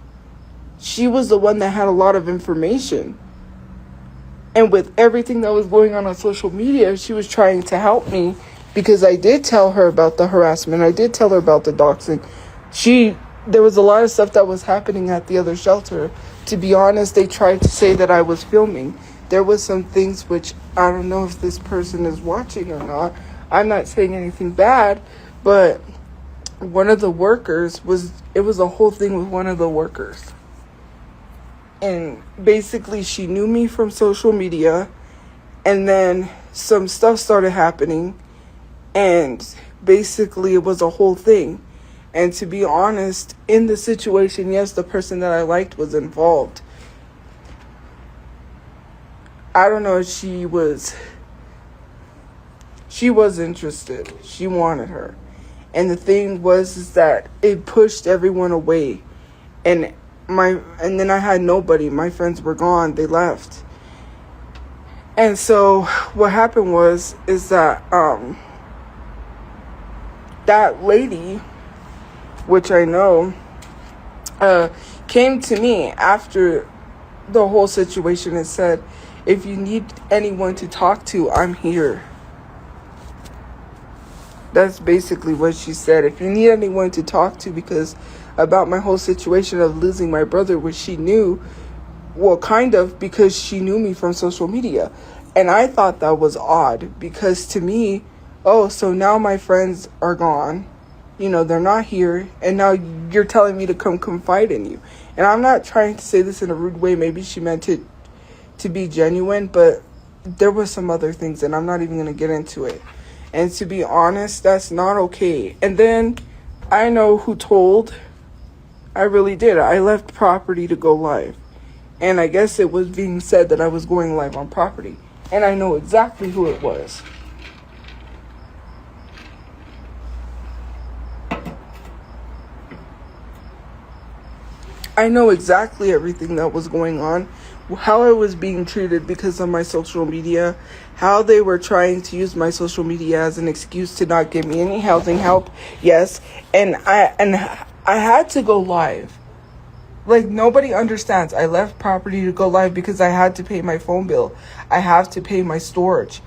[SPEAKER 1] She was the one that had a lot of information. And with everything that was going on social media, she was trying to help me because I did tell her about the harassment. I did tell her about the doxing. There was a lot of stuff that was happening at the other shelter. To be honest, they tried to say that I was filming. There was some things which I don't know if this person is watching or not. I'm not saying anything bad, but one of the workers it was a whole thing with one of the workers. And basically she knew me from social media, and then some stuff started happening, and basically it was a whole thing. And to be honest, in the situation, yes, the person that I liked was involved. I don't know if she was interested. She wanted her. And the thing is that it pushed everyone away. And then I had nobody. My friends were gone. They left. And so what happened is that that lady, which I know, came to me after the whole situation and said, if you need anyone to talk to, I'm here. That's basically what she said. If you need anyone to talk to, because about my whole situation of losing my brother, which she knew, well, kind of, because she knew me from social media. And I thought that was odd, because to me, oh, so now my friends are gone. You know, they're not here, and now you're telling me to come confide in you. And I'm not trying to say this in a rude way. Maybe she meant it to be genuine, but there were some other things, and I'm not even going to get into it. And to be honest, that's not okay. And then I know who told. I really did. I left property to go live. And I guess it was being said that I was going live on property. And I know exactly who it was. I know exactly everything that was going on, how I was being treated because of my social media, how they were trying to use my social media as an excuse to not give me any housing help. Yes, and I had to go live. Like, nobody understands. I left property to go live because I had to pay my phone bill. I have to pay my storage.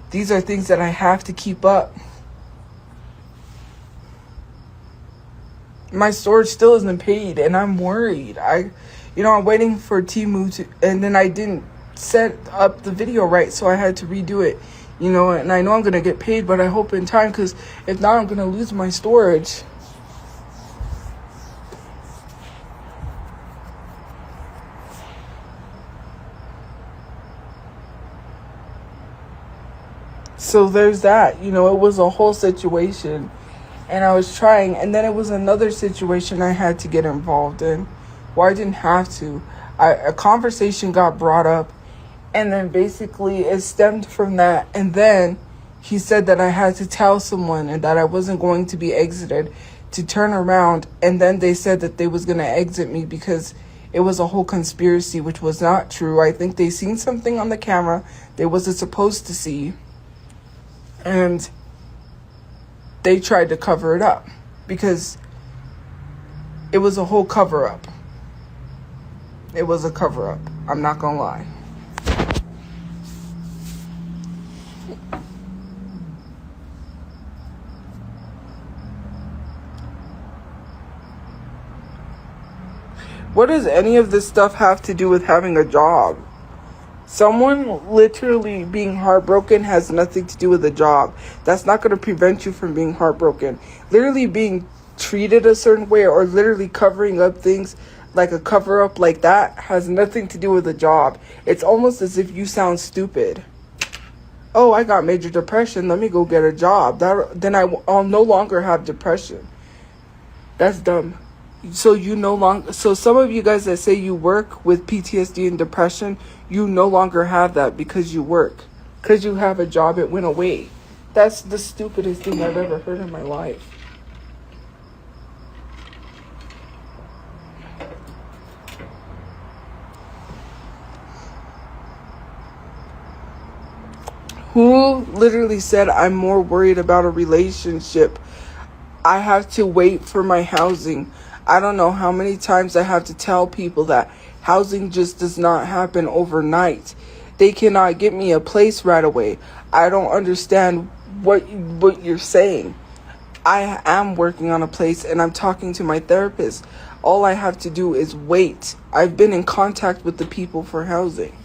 [SPEAKER 1] These are things that I have to keep up. My storage still isn't paid, and I'm worried. I'm waiting for Temu and then I didn't set up the video right, so I had to redo it. And I know I'm gonna get paid, but I hope in time, because if not, I'm gonna lose my storage. So there's that. It was a whole situation. And I was trying, and then it was another situation I had to get involved in. Well, I didn't have to. A conversation got brought up, and then basically it stemmed from that. And then he said that I had to tell someone and that I wasn't going to be exited, to turn around. And then they said that they was going to exit me because it was a whole conspiracy, which was not true. I think they seen something on the camera they wasn't supposed to see. And they tried to cover it up because it was a whole cover-up. It was a cover-up. I'm not gonna lie. What does any of this stuff have to do with having a job? Someone literally being heartbroken has nothing to do with a job. That's not going to prevent you from being heartbroken. Literally being treated a certain way, or literally covering up things like a cover-up like that, has nothing to do with a job. It's almost as if you sound stupid. Oh, I got major depression. Let me go get a job. Then I'll no longer have depression. That's dumb. So some of you guys that say you work with PTSD and depression, you no longer have that because you work. because you have a job, it went away. That's the stupidest thing I've ever heard in my life. Who literally said I'm more worried about a relationship? I have to wait for my housing. I don't know how many times I have to tell people that housing just does not happen overnight. They cannot get me a place right away. I don't understand what you're saying. I am working on a place and I'm talking to my therapist. All I have to do is wait. I've been in contact with the people for housing.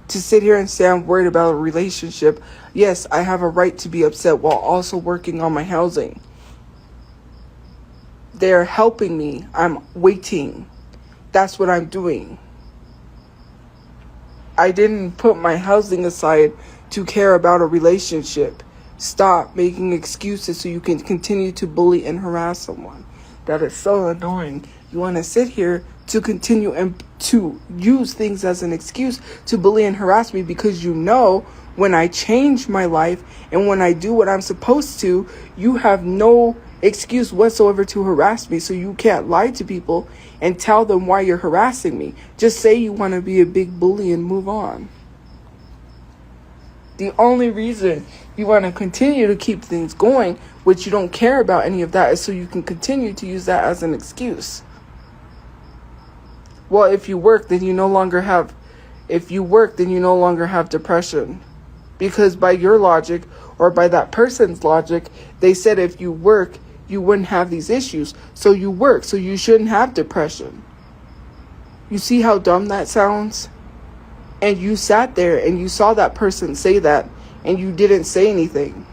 [SPEAKER 1] To sit here and say I'm worried about a relationship, yes, I have a right to be upset while also working on my housing. They're helping me. I'm waiting. That's what I'm doing. I didn't put my housing aside to care about a relationship. Stop making excuses so you can continue to bully and harass someone. That is so annoying. You want to sit here to continue and to use things as an excuse to bully and harass me because you know when I change my life and when I do what I'm supposed to, you have no excuse whatsoever to harass me. So you can't lie to people and tell them why you're harassing me. Just say you want to be a big bully and move on. The only reason you want to continue to keep things going, which you don't care about any of that, is so you can continue to use that as an excuse. Well, if you work, then you no longer have depression. Because by your logic, or by that person's logic, they said if you work, you wouldn't have these issues. So you work, so you shouldn't have depression. You see how dumb that sounds? And you sat there and you saw that person say that and you didn't say anything.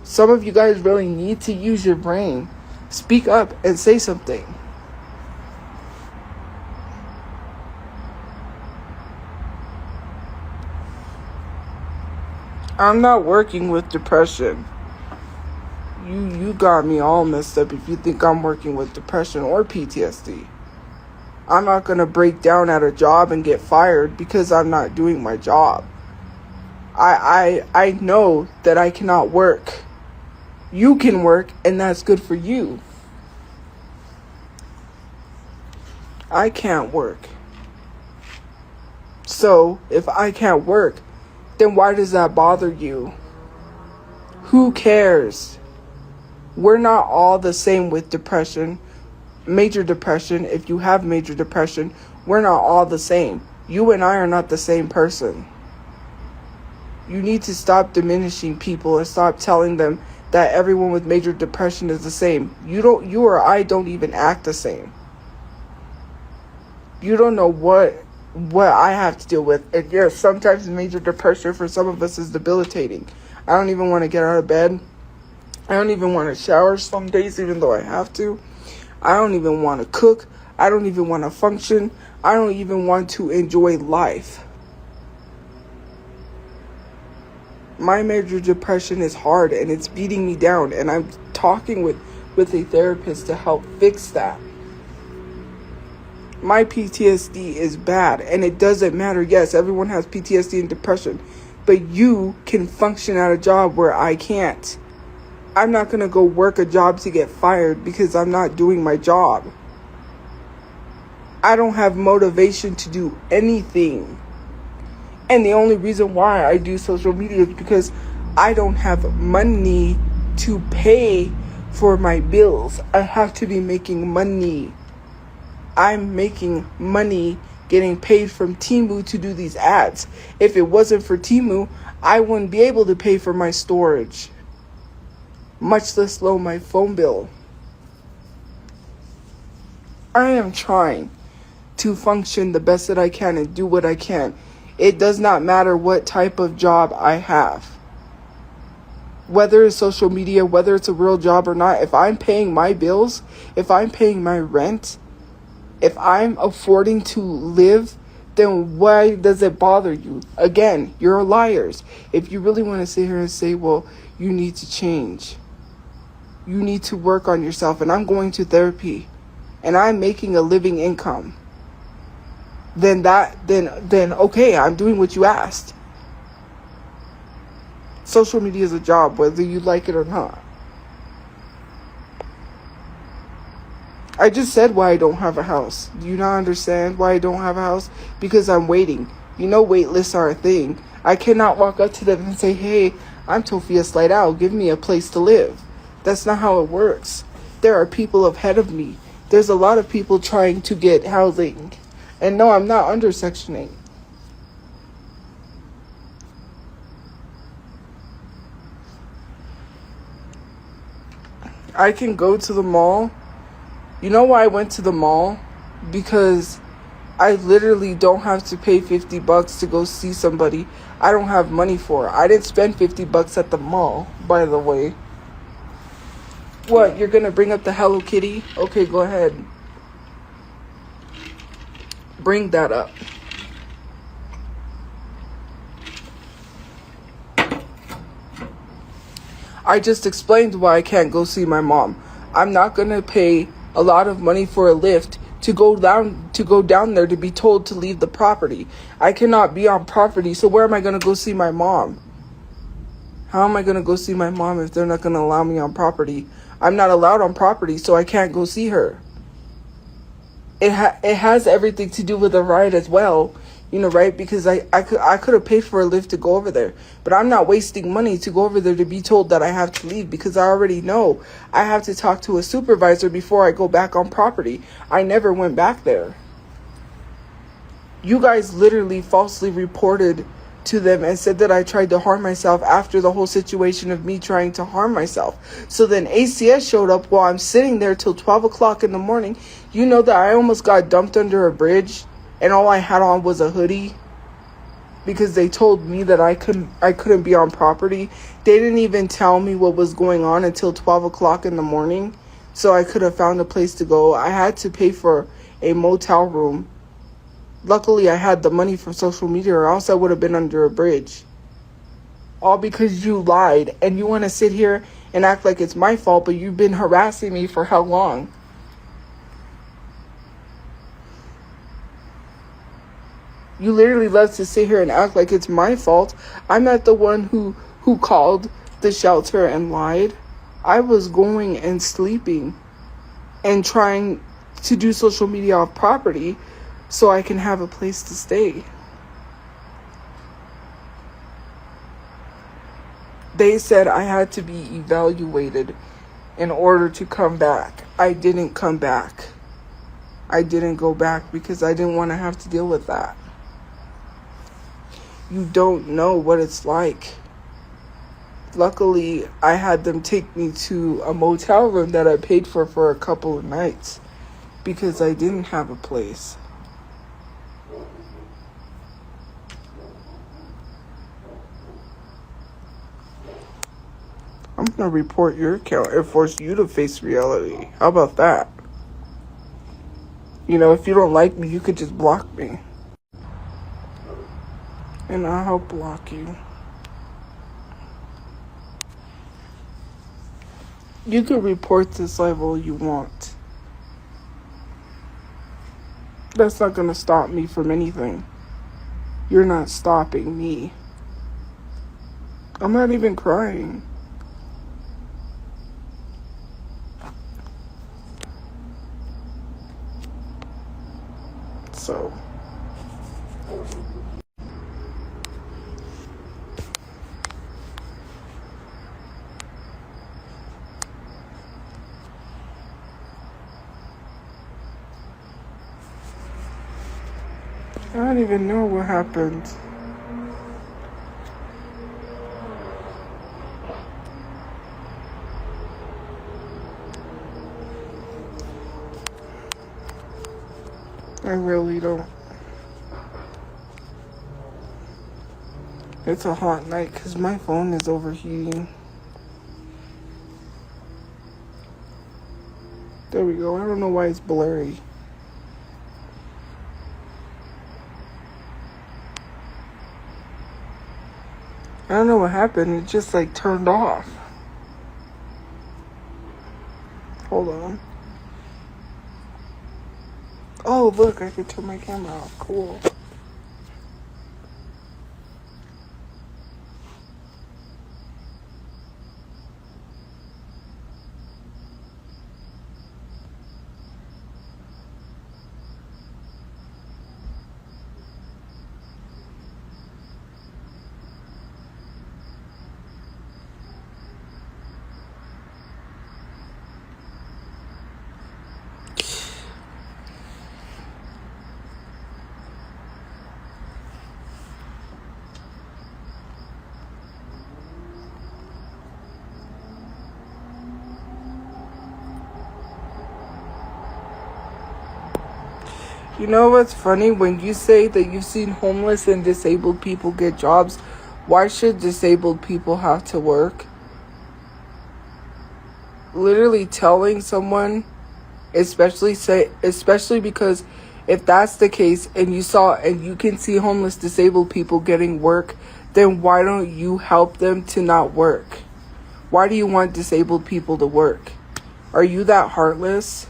[SPEAKER 1] Some of you guys really need to use your brain. Speak up and say something. I'm not working with depression. You got me all messed up if you think I'm working with depression or PTSD. I'm not going to break down at a job and get fired because I'm not doing my job. I know that I cannot work. You can work, and that's good for you. I can't work. So, if I can't work, then why does that bother you? Who cares? We're not all the same with depression. Major depression, if you have major depression, we're not all the same. You and I are not the same person. You need to stop diminishing people and stop telling them that everyone with major depression is the same. You or I don't even act the same. You don't know what I have to deal with. And yes, sometimes major depression for some of us is debilitating. I don't even want to get out of bed. I don't even want to shower some days, even though I have to. I don't even want to cook. I don't even want to function. I don't even want to enjoy life. My major depression is hard and it's beating me down, and I'm talking with a therapist to help fix that. My PTSD is bad, and it doesn't matter. Yes, everyone has PTSD and depression, but you can function at a job where I can't. I'm not going to go work a job to get fired because I'm not doing my job. I don't have motivation to do anything. And the only reason why I do social media is because I don't have money to pay for my bills. I have to be making money. I'm making money getting paid from Temu to do these ads. If it wasn't for Temu, I wouldn't be able to pay for my storage, much less low my phone bill. I am trying to function the best that I can and do what I can. It does not matter what type of job I have. Whether it's social media, whether it's a real job or not, if I'm paying my bills, if I'm paying my rent, if I'm affording to live, then why does it bother you? Again, you're liars. If you really want to sit here and say, well, you need to change. You need to work on yourself, and I'm going to therapy, and I'm making a living income. Then okay, I'm doing what you asked. Social media is a job, whether you like it or not. I just said why I don't have a house. Do you not understand why I don't have a house? Because I'm waiting. You know wait lists are a thing. I cannot walk up to them and say, hey, I'm Tophia Slide Out. Give me a place to live. That's not how it works. There are people ahead of me. There's a lot of people trying to get housing. And no, I'm not under Section 8. I can go to the mall. You know why I went to the mall? Because I literally don't have to pay $50 to go see somebody I don't have money for. I didn't spend $50 at the mall, by the way. What, you're gonna bring up the Hello Kitty? Okay, go ahead. Bring that up. I just explained why I can't go see my mom. I'm not gonna pay a lot of money for a lift to go down there to be told to leave the property. I cannot be on property, so where am I gonna go see my mom? How am I gonna go see my mom if they're not gonna allow me on property? I'm not allowed on property, so I can't go see her. It has everything to do with the ride as well, you know, right? Because I could have paid for a lift to go over there, but I'm not wasting money to go over there to be told that I have to leave, because I already know I have to talk to a supervisor before I go back on property. I never went back there. You guys literally falsely reported to them and said that I tried to harm myself after the whole situation of me trying to harm myself. So then ACS showed up while I'm sitting there till 12 o'clock in the morning. You know that I almost got dumped under a bridge and all I had on was a hoodie because they told me that I couldn't be on property. They didn't even tell me what was going on until 12 o'clock in the morning, so I could have found a place to go. I had to pay for a motel room. Luckily, I had the money from social media, or else I would have been under a bridge. All because you lied, and you want to sit here and act like it's my fault, but you've been harassing me for how long? You literally love to sit here and act like it's my fault. I'm not the one who called the shelter and lied. I was going and sleeping and trying to do social media off property so I can have a place to stay. They said I had to be evaluated in order to come back. I didn't come back. I didn't go back because I didn't want to have to deal with that. You don't know what it's like. Luckily, I had them take me to a motel room that I paid for a couple of nights because I didn't have a place. I'm going to report your account and force you to face reality. How about that? You know, if you don't like me, you could just block me. And I'll help block you. You can report this level you want. That's not going to stop me from anything. You're not stopping me. I'm not even crying. So, I don't even know what happened. I really don't. It's a hot night because my phone is overheating. There we go. I don't know why it's blurry. I don't know what happened. It just like turned off. Hold on. Oh, look, I can turn my camera off. Cool. You know what's funny? When you say that you've seen homeless and disabled people get jobs, why should disabled people have to work? Literally telling someone, especially because if that's the case and you can see homeless disabled people getting work, then why don't you help them to not work? Why do you want disabled people to work? Are you that heartless?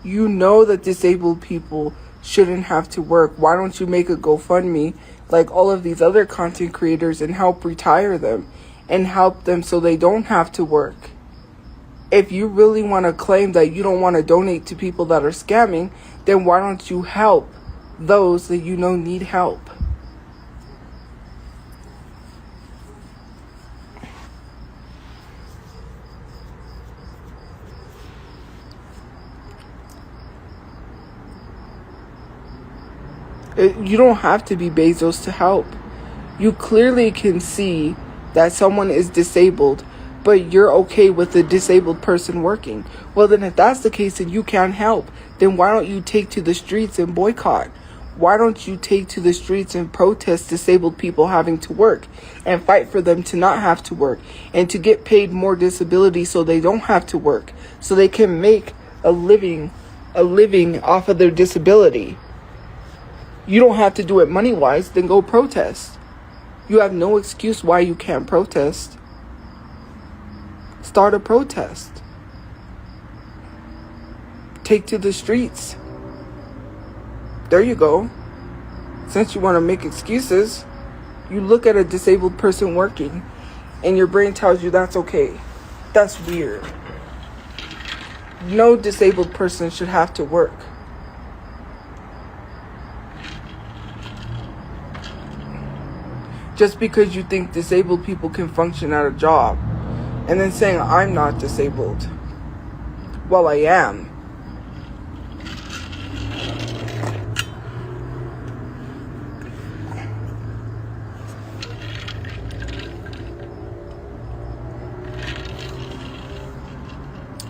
[SPEAKER 1] You know that disabled people shouldn't have to work. Why don't you make a GoFundMe like all of these other content creators and help retire them and help them so they don't have to work? If you really want to claim that you don't want to donate to people that are scamming, then why don't you help those that you know need help? You don't have to be Bezos to help. You clearly can see that someone is disabled, but you're okay with the disabled person working. Well, then if that's the case and you can't help, then why don't you take to the streets and boycott? Why don't you take to the streets and protest disabled people having to work and fight for them to not have to work and to get paid more disability so they don't have to work, so they can make a living off of their disability? You don't have to do it money-wise, then go protest. You have no excuse why you can't protest. Start a protest. Take to the streets. There you go. Since you want to make excuses, you look at a disabled person working and your brain tells you that's okay. That's weird. No disabled person should have to work. Just because you think disabled people can function at a job, and then saying I'm not disabled. Well, I am.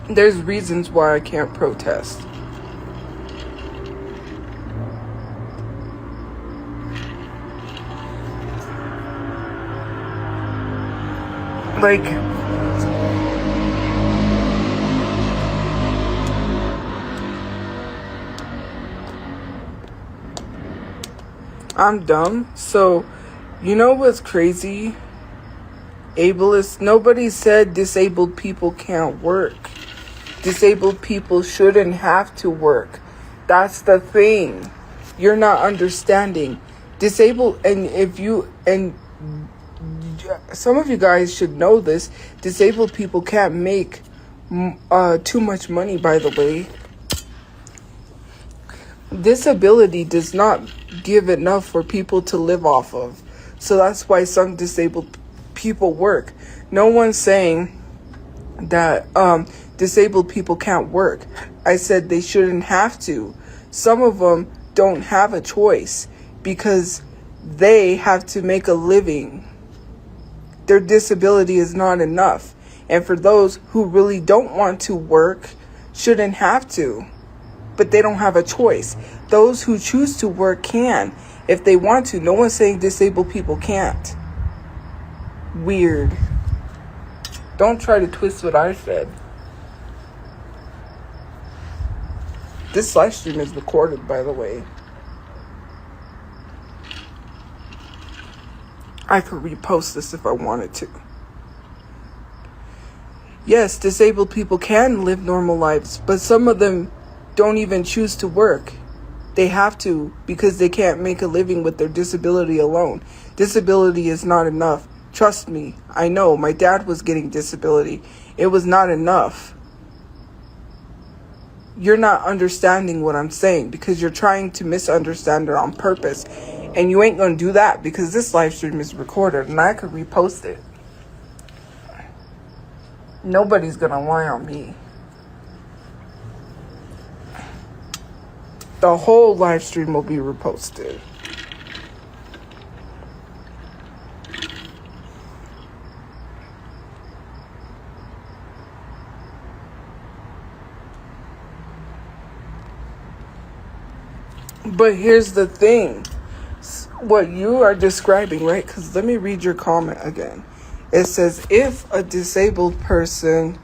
[SPEAKER 1] There's reasons why I can't protest. Like, I'm dumb. So, you know what's crazy? Ableist. Nobody said disabled people can't work. Disabled people shouldn't have to work. That's the thing. You're not understanding. Disabled, and some of you guys should know this. Disabled people can't make too much money, by the way. Disability does not give enough for people to live off of. So that's why some disabled people work. No one's saying that disabled people can't work. I said they shouldn't have to. Some of them don't have a choice because they have to make a living. Their disability is not enough. And for those who really don't want to work, shouldn't have to. But they don't have a choice. Those who choose to work can if they want to. No one's saying disabled people can't. Weird. Don't try to twist what I said. This live stream is recorded, by the way. I could repost this if I wanted to. Yes, disabled people can live normal lives, but some of them don't even choose to work. They have to because they can't make a living with their disability alone. Disability is not enough. Trust me, I know. My dad was getting disability. It was not enough. You're not understanding what I'm saying because you're trying to misunderstand it on purpose. And you ain't going to do that because this live stream is recorded and I could repost it. Nobody's going to lie on me. The whole live stream will be reposted. But here's the thing. What you are describing, right? Because let me read your comment again. It says, if a disabled person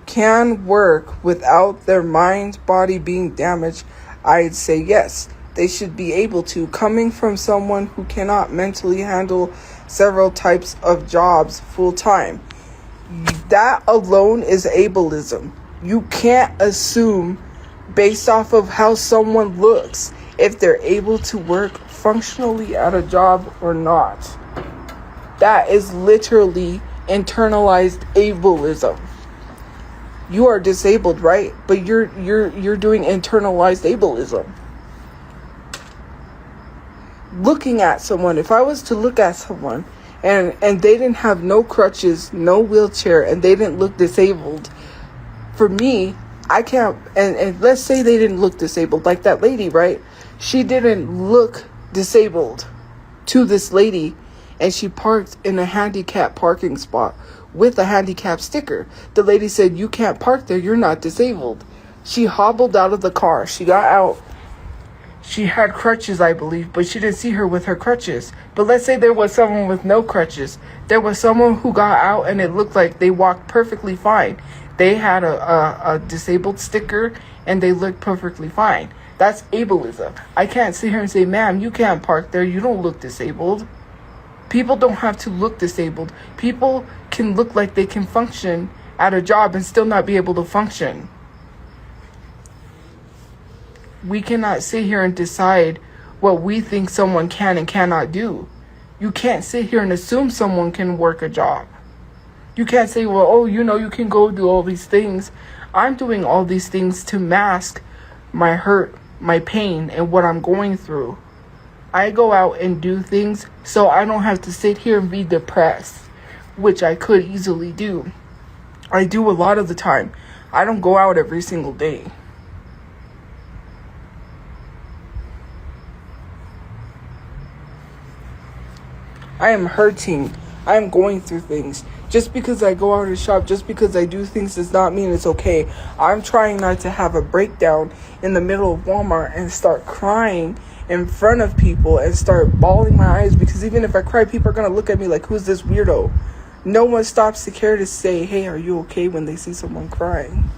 [SPEAKER 1] can work without their mind, body being damaged, I'd say yes. They should be able to. Coming from someone who cannot mentally handle several types of jobs full time, that alone is ableism. You can't assume based off of how someone looks if they're able to work functionally at a job or not. That is literally internalized ableism. You are disabled, right? But you're doing internalized ableism. Looking at someone, if I was to look at someone and they didn't have no crutches, no wheelchair, and they didn't look disabled, for me, I can't, and let's say they didn't look disabled, like that lady, right? She didn't look disabled to this lady, and she parked in a handicap parking spot with a handicap sticker. The lady said, you can't park there, you're not disabled. She hobbled out of the car. She got out. She had crutches, I believe, but she didn't see her with her crutches. But let's say there was someone with no crutches. There was someone who got out and it looked like they walked perfectly fine. They had a disabled sticker and they looked perfectly fine. That's ableism. I can't sit here and say, ma'am, you can't park there. You don't look disabled. People don't have to look disabled. People can look like they can function at a job and still not be able to function. We cannot sit here and decide what we think someone can and cannot do. You can't sit here and assume someone can work a job. You can't say, well, oh, you can go do all these things. I'm doing all these things to mask my hurt, my pain, and what I'm going through. I go out and do things so I don't have to sit here and be depressed, which I could easily do. I do a lot of the time. I don't go out every single day. I am hurting. I am going through things. Just because I go out and shop, just because I do things does not mean it's okay. I'm trying not to have a breakdown in the middle of Walmart and start crying in front of people and start bawling my eyes, because even if I cry, people are going to look at me like, who's this weirdo? No one stops to care to say, hey, are you okay, when they see someone crying.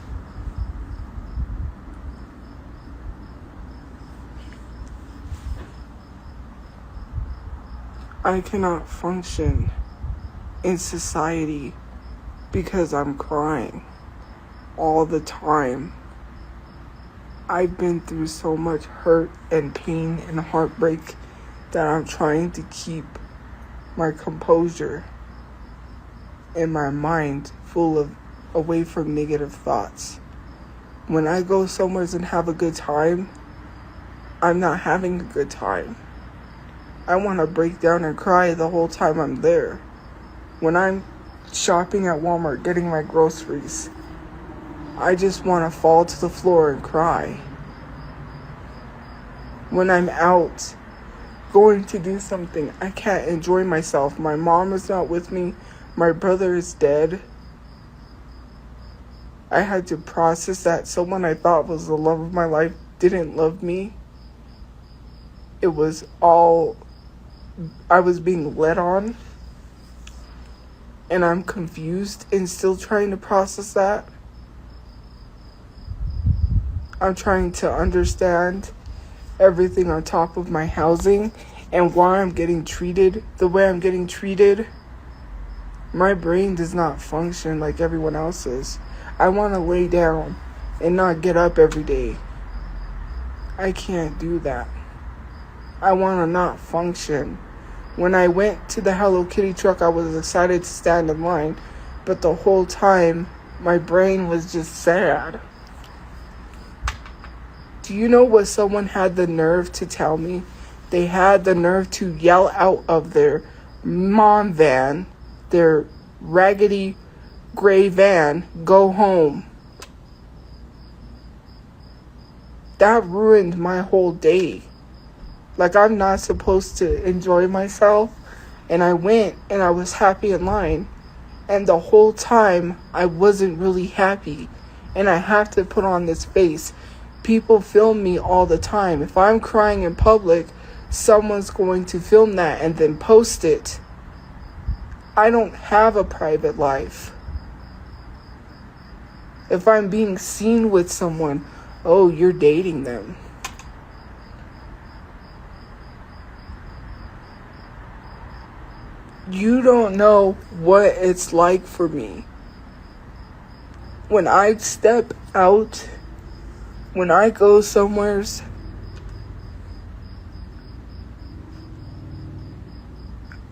[SPEAKER 1] I cannot function in society because I'm crying all the time. I've been through so much hurt and pain and heartbreak that I'm trying to keep my composure and my mind away from negative thoughts. When I go somewhere and have a good time, I'm not having a good time. I want to break down and cry the whole time I'm there. When I'm shopping at Walmart, getting my groceries, I just want to fall to the floor and cry. When I'm out going to do something, I can't enjoy myself. My mom is not with me. My brother is dead. I had to process that someone I thought was the love of my life didn't love me. It was all I was being led on. And I'm confused and still trying to process that. I'm trying to understand everything on top of my housing and why I'm getting treated the way I'm getting treated. My brain does not function like everyone else's. I want to lay down and not get up every day. I can't do that. I want to not function. When I went to the Hello Kitty truck, I was excited to stand in line, but the whole time, my brain was just sad. Do you know what someone had the nerve to tell me? They had the nerve to yell out of their mom van, their raggedy gray van, go home. That ruined my whole day. Like, I'm not supposed to enjoy myself. And I went and I was happy in line. And the whole time I wasn't really happy. And I have to put on this face People film me all the time. If I'm crying in public, someone's going to film that and then post it. I don't have a private life. If I'm being seen with someone, oh, you're dating them. You don't know what it's like for me. When I step out, when I go somewheres,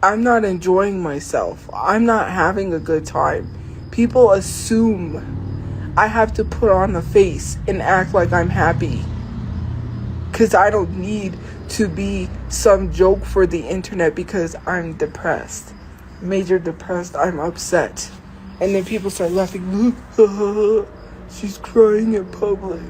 [SPEAKER 1] I'm not enjoying myself. I'm not having a good time. People assume I have to put on a face and act like I'm happy. Because I don't need to be some joke for the internet because I'm depressed. Major depressed, I'm upset. And then people start laughing. She's crying in public.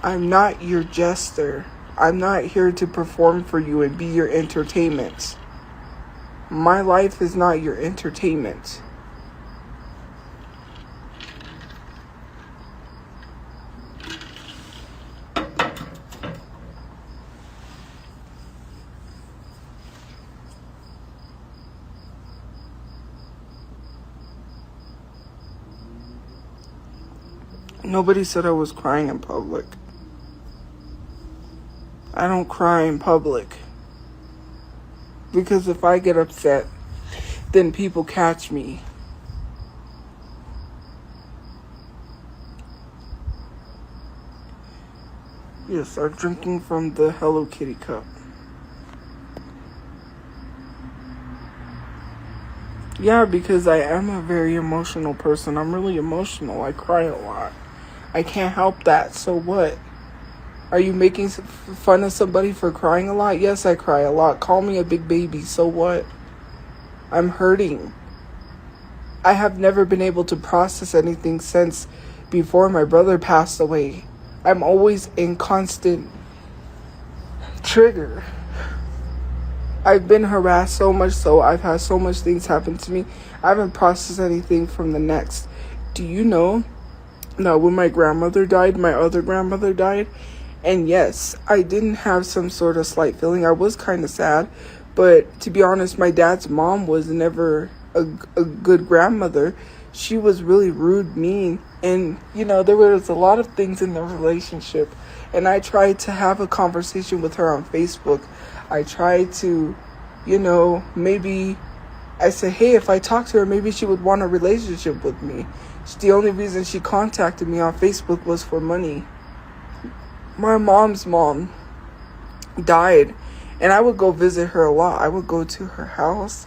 [SPEAKER 1] I'm not your jester. I'm not here to perform for you and be your entertainment. My life is not your entertainment. Nobody said I was crying in public. I don't cry in public. Because if I get upset, then people catch me. Yes, I'm drinking from the Hello Kitty cup. Yeah, because I am a very emotional person. I'm really emotional. I cry a lot. I can't help that. So what? Are you making fun of somebody for crying a lot? Yes, I cry a lot. Call me a big baby. So what? I'm hurting. I have never been able to process anything since before my brother passed away. I'm always in constant trigger. I've been harassed so much, so I've had so much things happen to me. I haven't processed anything from the next. Do you know that when my grandmother died, my other grandmother died? And yes, I didn't have some sort of slight feeling. I was kind of sad. But to be honest, my dad's mom was never a good grandmother. She was really rude, mean. And, there was a lot of things in the relationship. And I tried to have a conversation with her on Facebook. I tried to, maybe I said, hey, if I talk to her, maybe she would want a relationship with me. The only reason she contacted me on Facebook was for money. My mom's mom died, and I would go visit her a lot. I would go to her house.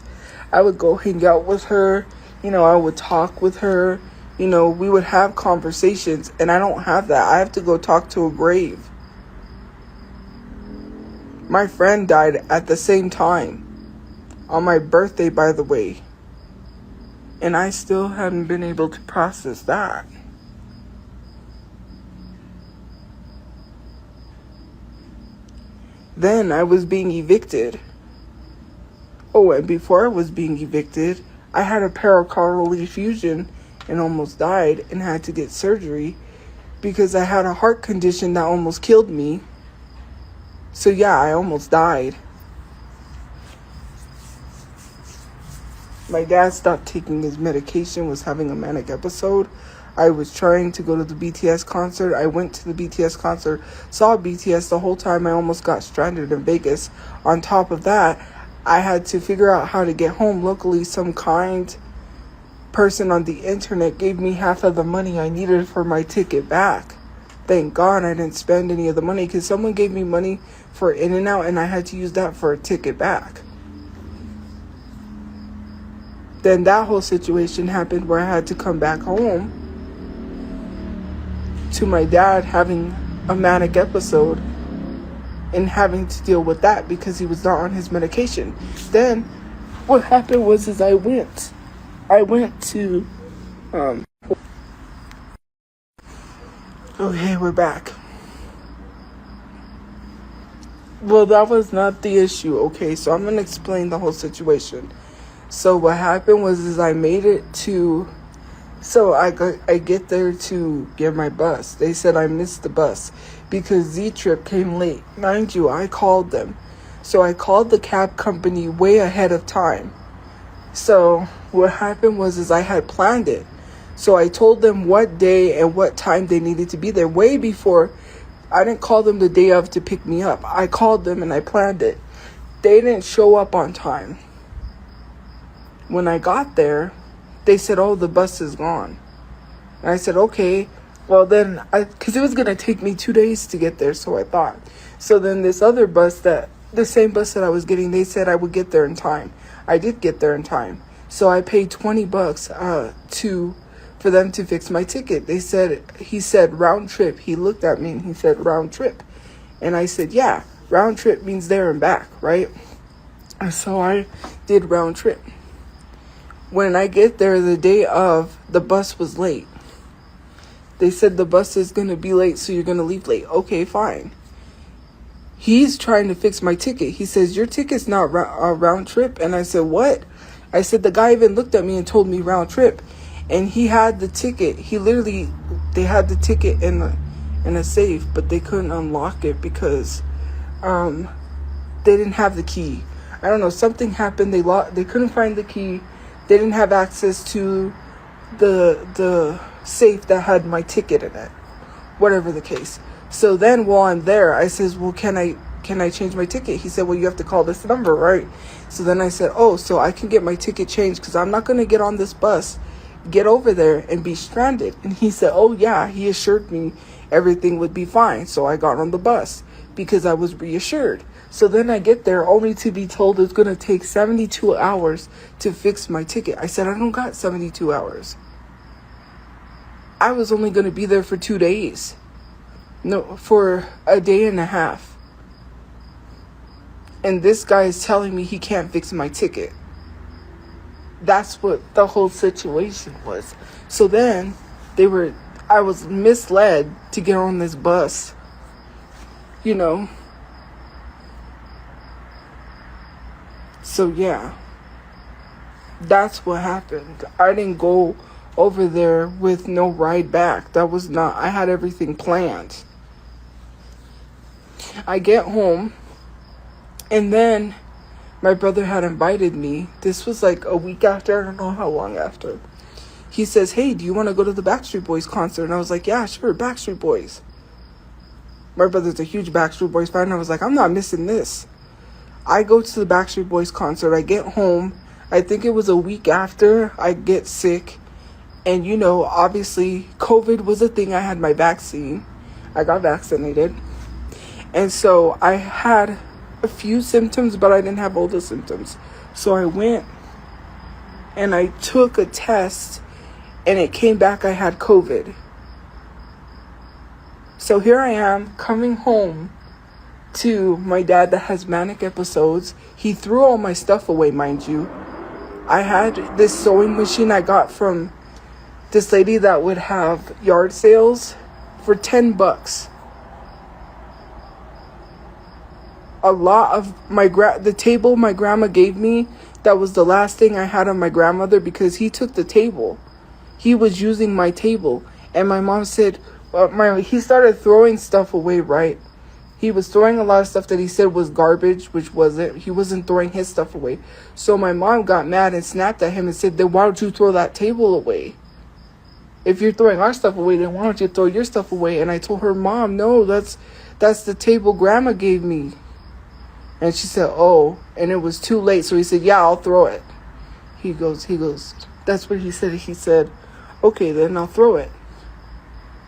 [SPEAKER 1] I would go hang out with her. I would talk with her. We would have conversations, and I don't have that. I have to go talk to a grave. My friend died at the same time. On my birthday, by the way. And I still haven't been able to process that. Then I was being evicted. Oh, and before I was being evicted, I had a pericardial effusion and almost died and had to get surgery because I had a heart condition that almost killed me. So yeah, I almost died. My dad stopped taking his medication, was having a manic episode. I was trying to go to the BTS concert. I went to the BTS concert, saw BTS the whole time. I almost got stranded in Vegas. On top of that, I had to figure out how to get home. Luckily, some kind person on the internet gave me half of the money I needed for my ticket back. Thank God I didn't spend any of the money because someone gave me money for In-N-Out and I had to use that for a ticket back. Then that whole situation happened where I had to come back home to my dad having a manic episode and having to deal with that because he was not on his medication. Then what happened was I went to okay, we're back. Well, that was not the issue. Okay, so I'm going to explain the whole situation. So what happened was is I made it to, so I get there to get my bus. They said I missed the bus because Z-Trip came late. Mind you, I called them. So I called the cab company way ahead of time. So what happened was is I had planned it. So I told them what day and what time they needed to be there way before. I didn't call them the day of to pick me up. I called them and I planned it. They didn't show up on time. When I got there, they said, oh, the bus is gone. And I said, okay. Well, then, because it was going to take me 2 days to get there, so I thought. So then this other bus, the same bus that I was getting, they said I would get there in time. I did get there in time. So I paid $20 for them to fix my ticket. He said round trip. He looked at me and he said round trip. And I said, yeah, round trip means there and back, right? So I did round trip. When I get there the day of, the bus was late. They said the bus is going to be late, so you're going to leave late. Okay, fine. He's trying to fix my ticket. He says, your ticket's not round trip. And I said, what? I said, the guy even looked at me and told me round trip. And he had the ticket. They had the ticket in a safe, but they couldn't unlock it because they didn't have the key. I don't know, something happened. They couldn't find the key. They didn't have access to the safe that had my ticket in it. Whatever the case. So then while I'm there, I says, well, can I change my ticket? He said, well, you have to call this number, right? So then I said, oh, so I can get my ticket changed because I'm not going to get on this bus, get over there and be stranded. And he said, oh yeah, he assured me everything would be fine. So I got on the bus because I was reassured. So then I get there only to be told it's going to take 72 hours to fix my ticket. I said, I don't got 72 hours. I was only going to be there for 2 days. No, for a day and a half. And this guy is telling me he can't fix my ticket. That's what the whole situation was. So then I was misled to get on this bus. You know. So yeah. That's what happened. I didn't go over there with no ride back. I had everything planned. I get home, and then my brother had invited me. This was like a week after, I don't know how long after. He says, hey, do you want to go to the Backstreet Boys concert? And I was like, yeah, sure, Backstreet Boys. My brother's a huge Backstreet Boys fan. And I was like, I'm not missing this. I go to the Backstreet Boys concert. I get home. I think it was a week after I get sick. And, you know, obviously, COVID was a thing. I had my vaccine. I got vaccinated. And so I had a few symptoms, but I didn't have all the symptoms. So I went and I took a test, and it came back I had COVID. So here I am coming home to my dad that has manic episodes. He threw all my stuff away, mind you. I had this sewing machine I got from this lady that would have yard sales for $10. A lot of the table my grandma gave me, that was the last thing I had on my grandmother because he took the table. He was using my table. And my mom said, he started throwing stuff away, right? He was throwing a lot of stuff that he said was garbage, which wasn't. He wasn't throwing his stuff away. So my mom got mad and snapped at him and said, then why don't you throw that table away? If you're throwing our stuff away, then why don't you throw your stuff away? And I told her, Mom, no, that's the table grandma gave me. And she said, oh, and it was too late. So he said, yeah, I'll throw it. He goes, that's what he said. He said, okay, then I'll throw it.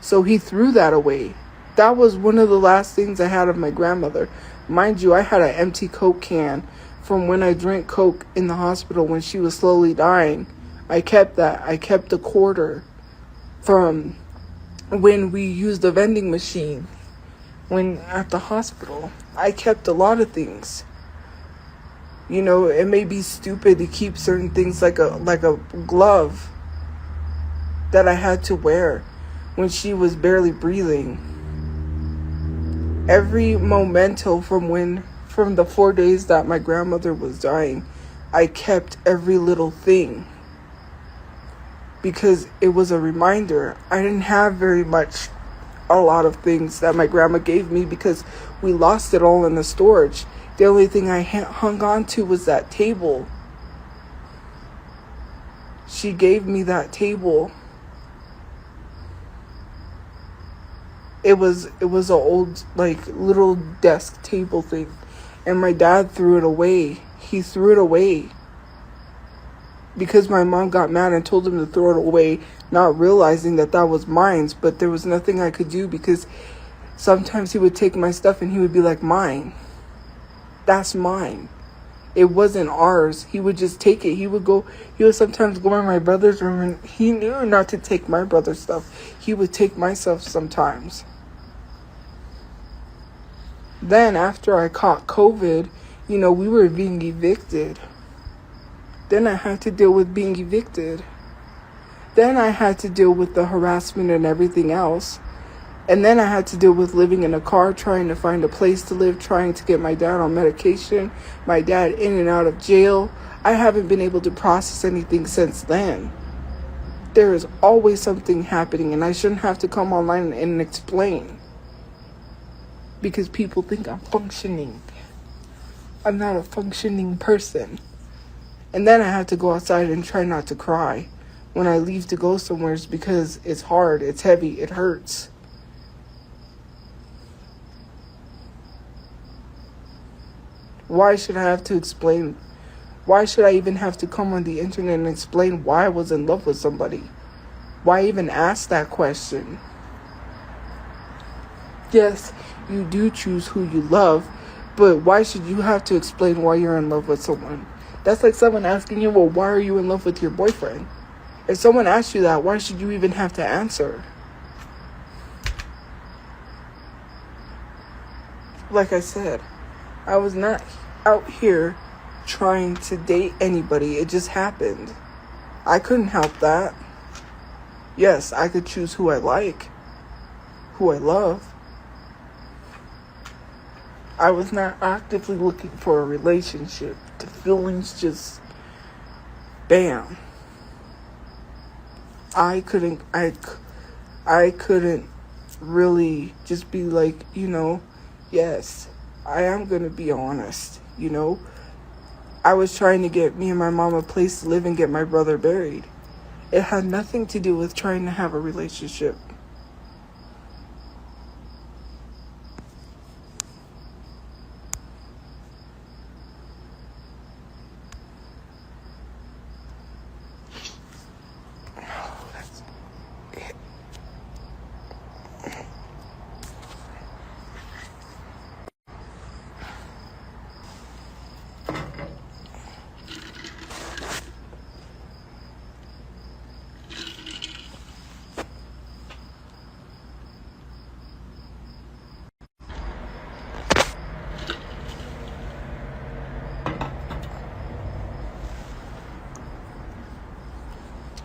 [SPEAKER 1] So he threw that away. That was one of the last things I had of my grandmother. Mind you, I had an empty Coke can from when I drank Coke in the hospital when she was slowly dying. I kept that. I kept the quarter from when we used the vending machine when at the hospital. I kept a lot of things. You know, it may be stupid to keep certain things like a glove that I had to wear when she was barely breathing. Every memento from the 4 days that my grandmother was dying, I kept every little thing because it was a reminder. I didn't have a lot of things that my grandma gave me because we lost it all in the storage. The only thing I hung on to was that table. She gave me that table. It was an old, like, little desk table thing. And my dad threw it away. He threw it away. Because my mom got mad and told him to throw it away, not realizing that was mine. But there was nothing I could do because sometimes he would take my stuff and he would be like, mine. That's mine. It wasn't ours. He would just take it. He would sometimes go in my brother's room, and he knew not to take my brother's stuff. He would take my stuff sometimes. Then after I caught COVID, we were being evicted. Then I had to deal with being evicted. Then I had to deal with the harassment and everything else. And then I had to deal with living in a car, trying to find a place to live, trying to get my dad on medication, my dad in and out of jail. I haven't been able to process anything since then. There is always something happening, and I shouldn't have to come online and explain. Because people think I'm functioning. I'm not a functioning person. And then I have to go outside and try not to cry when I leave to go somewhere because it's hard, it's heavy, it hurts. Why should I have to explain? Why should I even have to come on the internet and explain why I was in love with somebody? Why even ask that question? Yes, you do choose who you love, but why should you have to explain why you're in love with someone? That's like someone asking you, well, why are you in love with your boyfriend? If someone asks you that, why should you even have to answer? Like I said, I was not out here trying to date anybody. It just happened. I couldn't help that. Yes, I could choose who I like, who I love. I was not actively looking for a relationship. The feelings just, bam. I couldn't really just be like, yes, I am going to be honest, I was trying to get me and my mom a place to live and get my brother buried. It had nothing to do with trying to have a relationship.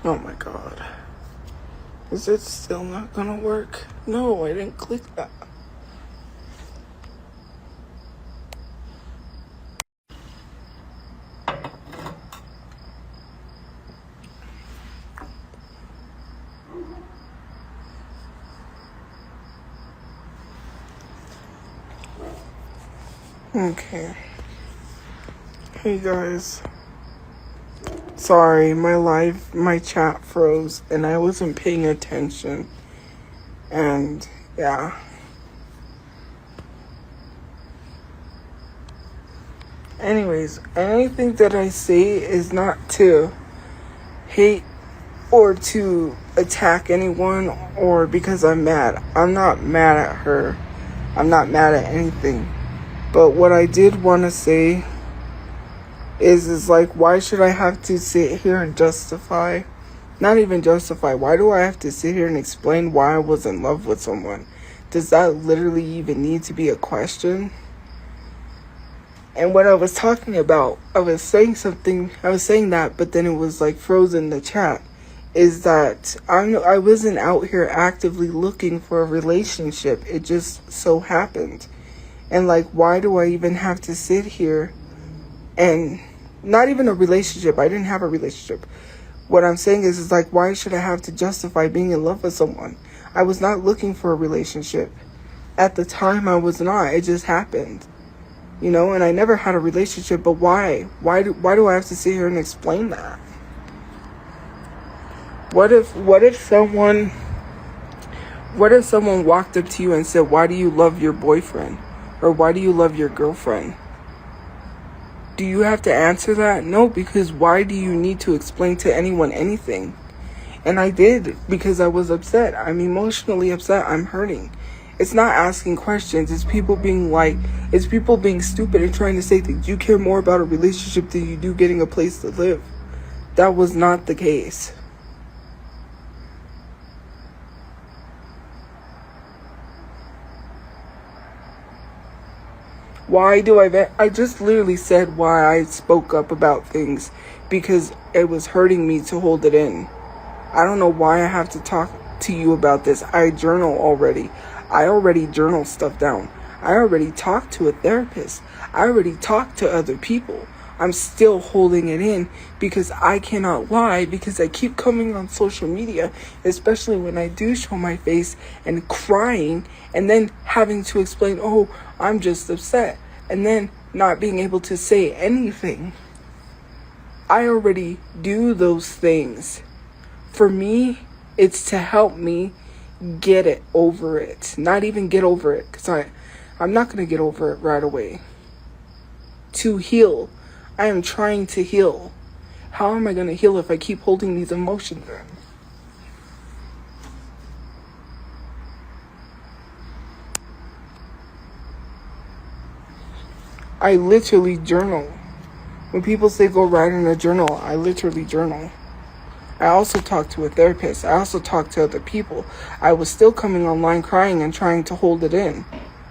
[SPEAKER 1] Oh my God. Is it still not gonna work? No, I didn't click that. Okay. Hey guys. Sorry, my chat froze and I wasn't paying attention. And yeah. Anyways, anything that I say is not to hate or to attack anyone or because I'm mad. I'm not mad at her. I'm not mad at anything. But what I did want to say is like, why should I have to sit here and justify? Not even justify. Why do I have to sit here and explain why I was in love with someone? Does that literally even need to be a question? And what I was talking about, I was saying that, but then it was like frozen in the chat, is that I wasn't out here actively looking for a relationship. It just so happened. And like, why do I even have to sit here and Not even a relationship. I didn't have a relationship. What I'm saying is like, why should I have to justify being in love with someone? I was not looking for a relationship. At the time, I was not. It just happened. You know, and I never had a relationship, but why? Why do I have to sit here and explain that? What if someone walked up to you and said, "Why do you love your boyfriend?" Or "Why do you love your girlfriend?" Do you have to answer that? No, because why do you need to explain to anyone anything? And I did, because I was upset. I'm emotionally upset. I'm hurting. It's not asking questions. It's people being stupid and trying to say that you care more about a relationship than you do getting a place to live. That was not the case. I just literally said why I spoke up about things, because it was hurting me to hold it in. I don't know why I have to talk to you about this. I journal already. I already journal stuff down. I already talked to a therapist. I already talked to other people. I'm still holding it in because I cannot lie, because I keep coming on social media, especially when I do show my face, and crying, and then having to explain, "Oh, I'm just upset," and then not being able to say anything. I already do those things. For me, it's to help me get it over it. Not even get over it, because I'm not going to get over it right away. To heal. I am trying to heal. How am I going to heal if I keep holding these emotions in? I literally journal. When people say go write in a journal, I literally journal. I also talked to a therapist. I also talked to other people. I was still coming online crying and trying to hold it in.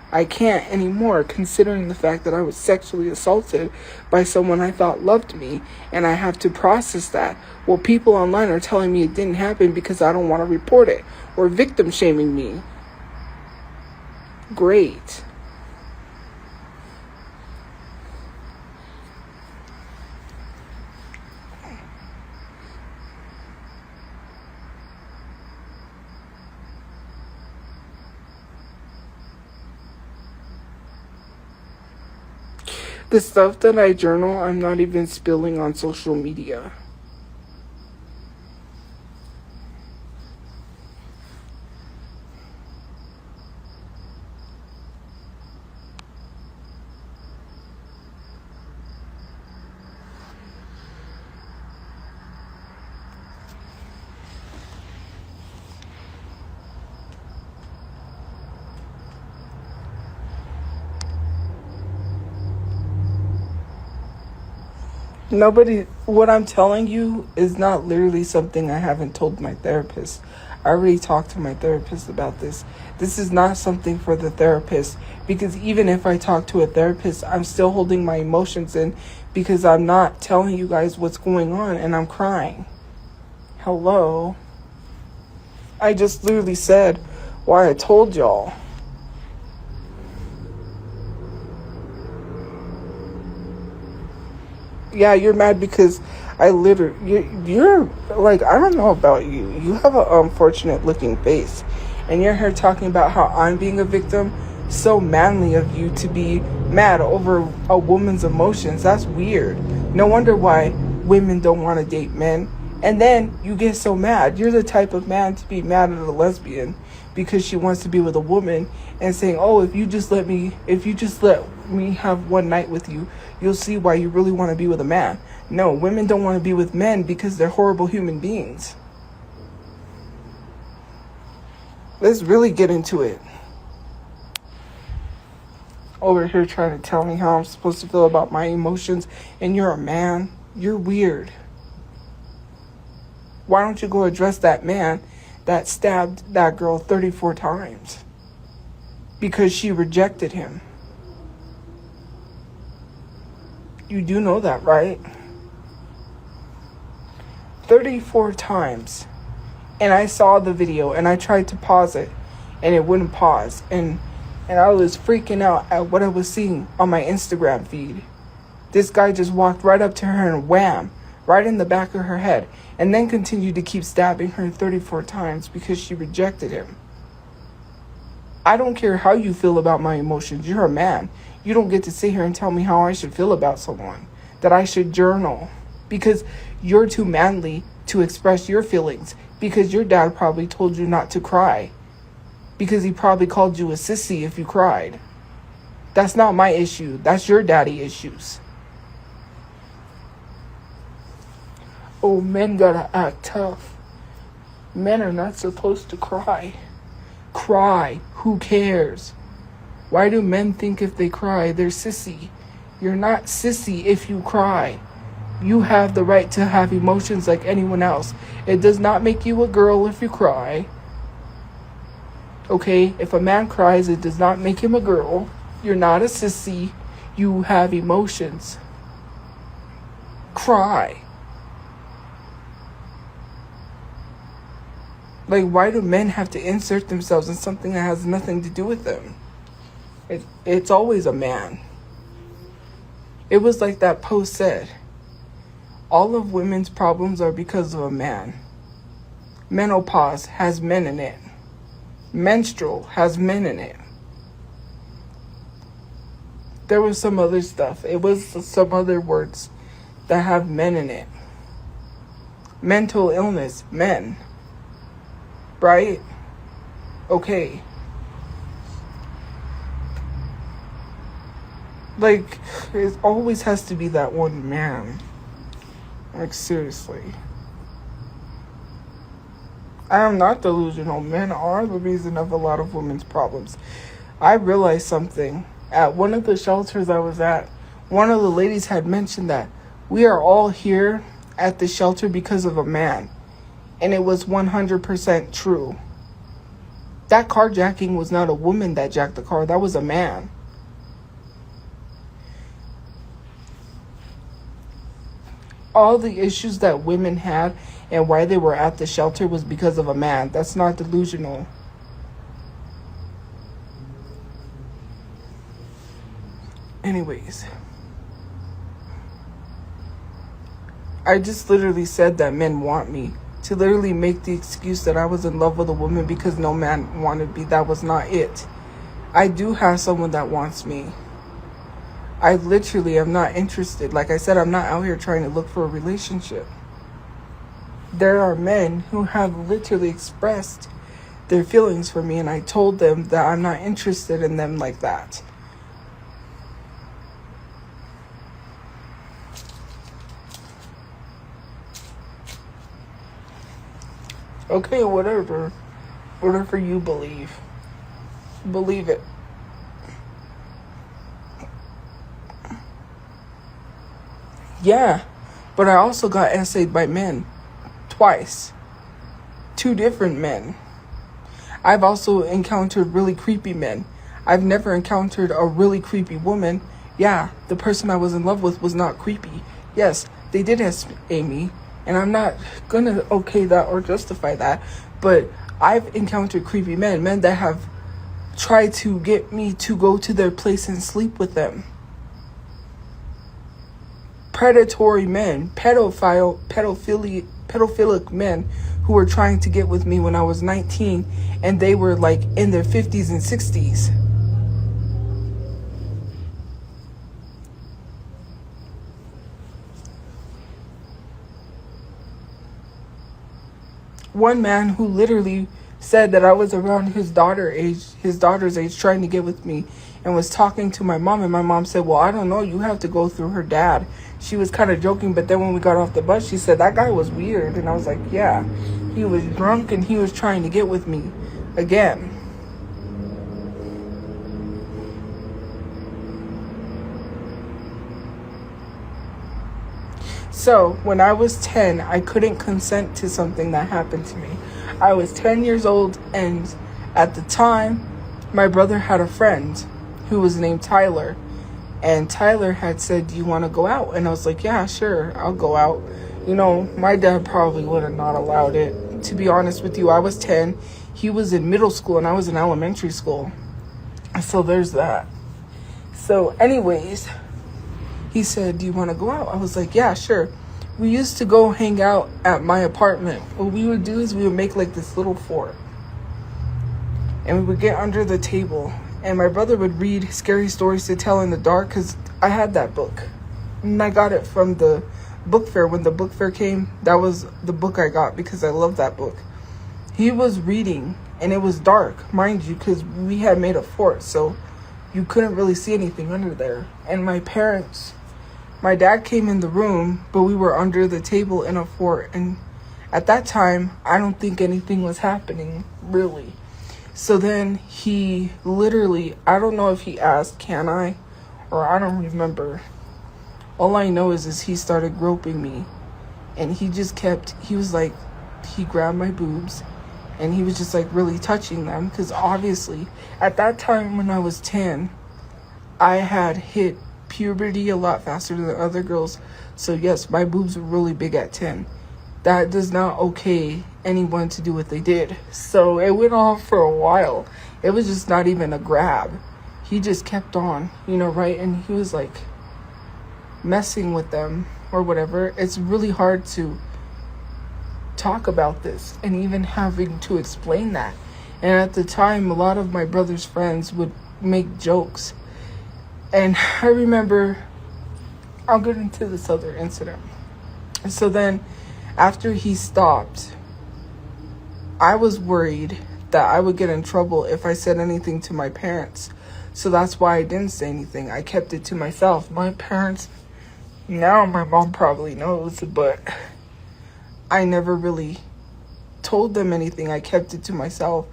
[SPEAKER 1] I can't anymore, considering the fact that I was sexually assaulted by someone I thought loved me, and I have to process that. Well, people online are telling me it didn't happen because I don't want to report it, or victim shaming me. Great. The stuff that I journal, I'm not even spilling on social media. What I'm telling you is not literally something I haven't told my therapist. I already talked to my therapist about this. This is not something for the therapist, because even if I talk to a therapist, I'm still holding my emotions in, because I'm not telling you guys what's going on, and I'm crying. Hello? I just literally said why I told y'all. Yeah, you're mad because you're like, I don't know about you. You have an unfortunate looking face, and you're here talking about how I'm being a victim. So manly of you to be mad over a woman's emotions. That's weird. No wonder why women don't want to date men. And then you get so mad. You're the type of man to be mad at a lesbian because she wants to be with a woman, and saying, "Oh, if you just let me have one night with you, you'll see why you really want to be with a man." No, women don't want to be with men because they're horrible human beings. Let's really get into it. Over here trying to tell me how I'm supposed to feel about my emotions, and you're a man. You're weird. Why don't you go address that man that stabbed that girl 34 times because she rejected him? You do know that, right? 34 times. And I saw the video, and I tried to pause it, and it wouldn't pause. And I was freaking out at what I was seeing on my Instagram feed. This guy just walked right up to her and wham, right in the back of her head, and then continued to keep stabbing her 34 times because she rejected him. I don't care how you feel about my emotions. You're a man. You don't get to sit here and tell me how I should feel about someone, that I should journal, because you're too manly to express your feelings, because your dad probably told you not to cry, because he probably called you a sissy if you cried. That's not my issue. That's your daddy issues. Oh, men gotta act tough. Men are not supposed to cry. Cry. Who cares? Why do men think if they cry, they're sissy? You're not sissy if you cry. You have the right to have emotions like anyone else. It does not make you a girl if you cry. Okay? If a man cries, it does not make him a girl. You're not a sissy. You have emotions. Cry. Like, why do men have to insert themselves in something that has nothing to do with them? It's always a man. It was like that post said. All of women's problems are because of a man. Menopause has men in it. Menstrual has men in it. There was some other stuff. It was some other words that have men in it. Mental illness, men. Right? Okay. Like, it always has to be that one man. Like, seriously. I am not delusional. Men are the reason of a lot of women's problems. I realized something. At one of the shelters I was at, one of the ladies had mentioned that we are all here at the shelter because of a man. And it was 100% true. That carjacking was not a woman that jacked the car. That was a man. All the issues that women had and why they were at the shelter was because of a man. That's not delusional. Anyways. I just literally said that men want me. To literally make the excuse that I was in love with a woman because no man wanted me. That was not it. I do have someone that wants me. I literally am not interested. Like I said, I'm not out here trying to look for a relationship. There are men who have literally expressed their feelings for me, and I told them that I'm not interested in them like that. Okay, whatever. Whatever you believe. Believe it. Yeah, but I also got essayed by men. Twice. 2 different men. I've also encountered really creepy men. I've never encountered a really creepy woman. Yeah, the person I was in love with was not creepy. Yes, they did essay me. And I'm not gonna okay that or justify that. But I've encountered creepy men. Men that have tried to get me to go to their place and sleep with them. Predatory men. Pedophilic men who were trying to get with me when I was 19. And they were like in their 50s and 60s. One man who literally said that I was around his daughter's age, trying to get with me, and was talking to my mom, and my mom said, well, I don't know, you have to go through her dad. She was kind of joking, but then when we got off the bus, she said, that guy was weird. And I was like, yeah, he was drunk and he was trying to get with me again. So, when I was 10, I couldn't consent to something that happened to me. I was 10 years old, and at the time, my brother had a friend who was named Tyler. And Tyler had said, do you want to go out? And I was like, yeah, sure, I'll go out. You know, my dad probably would have not allowed it. To be honest with you, I was 10. He was in middle school, and I was in elementary school. So there's that. So anyways, he said, do you want to go out? I was like, yeah, sure. We used to go hang out at my apartment. What we would do is we would make like this little fort. And we would get under the table. And my brother would read scary stories to tell in the dark because I had that book. And I got it from the book fair. When the book fair came, that was the book I got because I love that book. He was reading and it was dark, mind you, because we had made a fort. So you couldn't really see anything under there. And my dad came in the room, but we were under the table in a fort. And at that time, I don't think anything was happening, really. So then he literally, I don't know if he asked, can I? Or I don't remember. All I know is he started groping me. And he was like, he grabbed my boobs. And he was just like really touching them. Because obviously, at that time when I was 10, I had hit puberty a lot faster than the other girls. So yes, my boobs were really big at 10. That does not okay anyone to do what they did. So it went on for a while. It was just not even a grab. He just kept on, right? And he was like messing with them or whatever. It's really hard to talk about this and even having to explain that. And at the time, a lot of my brother's friends would make jokes. And I remember, I'll get into this other incident. And so then after he stopped, I was worried that I would get in trouble if I said anything to my parents. So that's why I didn't say anything. I kept it to myself. My parents, now my mom probably knows, but I never really told them anything. I kept it to myself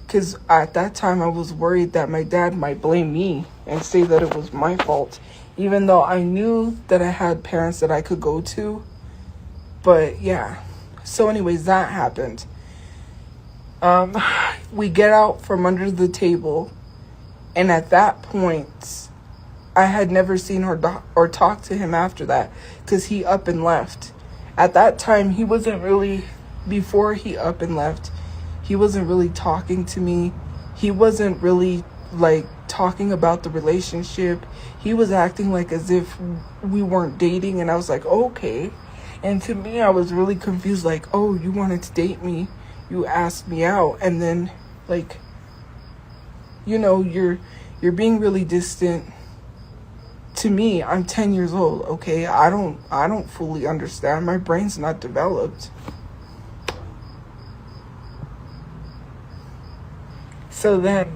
[SPEAKER 1] because at that time I was worried that my dad might blame me and say that it was my fault, even though I knew that I had parents that I could go to. But yeah, so anyways, that happened. We get out from under the table, and at that point, I had never seen her or talked to him after that because he up and left. At that time, before he up and left, he wasn't really talking to me. He wasn't really like talking about the relationship. He was acting like as if we weren't dating, and I was like, okay. And to me, I was really confused, like, oh, you wanted to date me. You asked me out. And then, like, you're being really distant. To me, I'm 10 years old, okay? I don't fully understand. My brain's not developed. So then,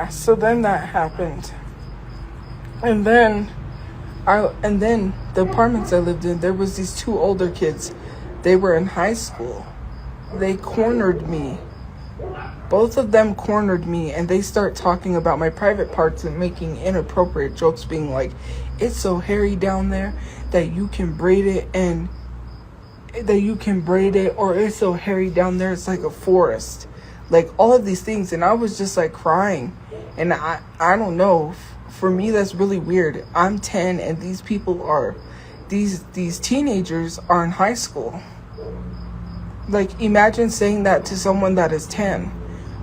[SPEAKER 1] so then that happened. And then the apartments I lived in, there was these two older kids. They were in high school. They cornered me. Both of them cornered me, and they start talking about my private parts and making inappropriate jokes, being like, it's so hairy down there that you can braid it, or it's so hairy down there it's like a forest. Like all of these things, and I was just like crying. And I don't know. For me, that's really weird. I'm 10 and these people are, these teenagers are in high school. Like, imagine saying that to someone that is 10.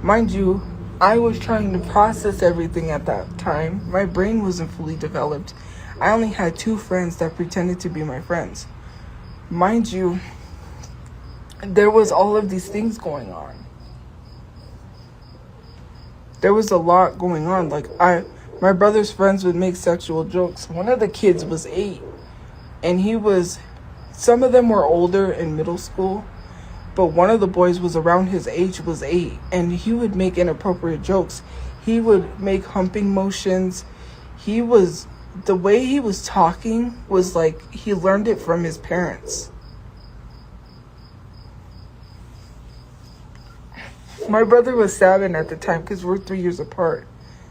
[SPEAKER 1] Mind you, I was trying to process everything at that time. My brain wasn't fully developed. I only had 2 friends that pretended to be my friends. Mind you, there was all of these things going on. There was a lot going on. Like, my brother's friends would make sexual jokes. One of the kids was 8, and some of them were older in middle school, but one of the boys was around his age, was 8, and he would make inappropriate jokes. He would make humping motions. The way he was talking was like he learned it from his parents. My brother was 7 at the time because we're 3 years apart.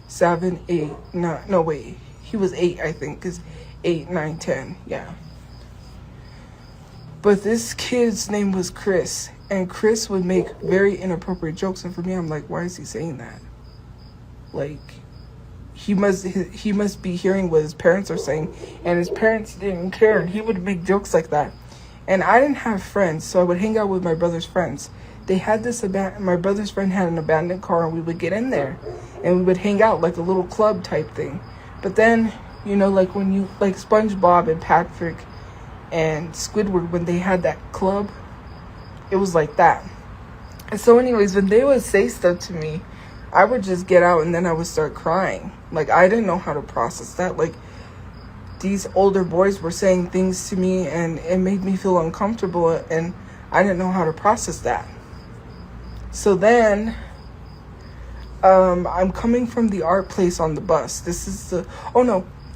[SPEAKER 1] 7, 8, no wait. He was 8, I think, because 8, 9, 10, yeah. But this kid's name was Chris, and Chris would make very inappropriate jokes, and for me, I'm like, why is he saying that? Like, he must be hearing what his parents are saying, and his parents didn't care, and he would make jokes like that. And I didn't have friends, so I would hang out with my brother's friends. they had this my brother's friend had an abandoned car, and we would get in there and we would hang out like a little club type thing. But then, you know, like when you, like SpongeBob and Patrick and Squidward, when they had that club, it was like that. And so anyways, when they would say stuff to me, I would just get out and then I would start crying. Like, I didn't know how to process that. Like, these older boys were saying things to me and it made me feel uncomfortable, and I didn't know how to process that. So then I'm coming from the art place on the bus. This is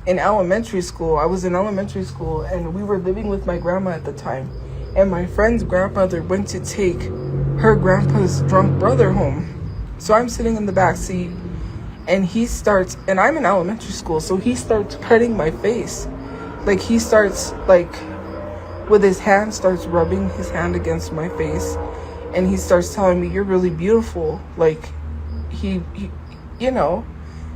[SPEAKER 1] in elementary school. I was in elementary school and we were living with my grandma at the time. And my friend's grandmother went to take her grandpa's drunk brother home. So I'm sitting in the back seat, and and I'm in elementary school, so he starts petting my face. Like, he starts, like, with his hand, starts rubbing his hand against my face, and he starts telling me, "You're really beautiful." Like, he you know,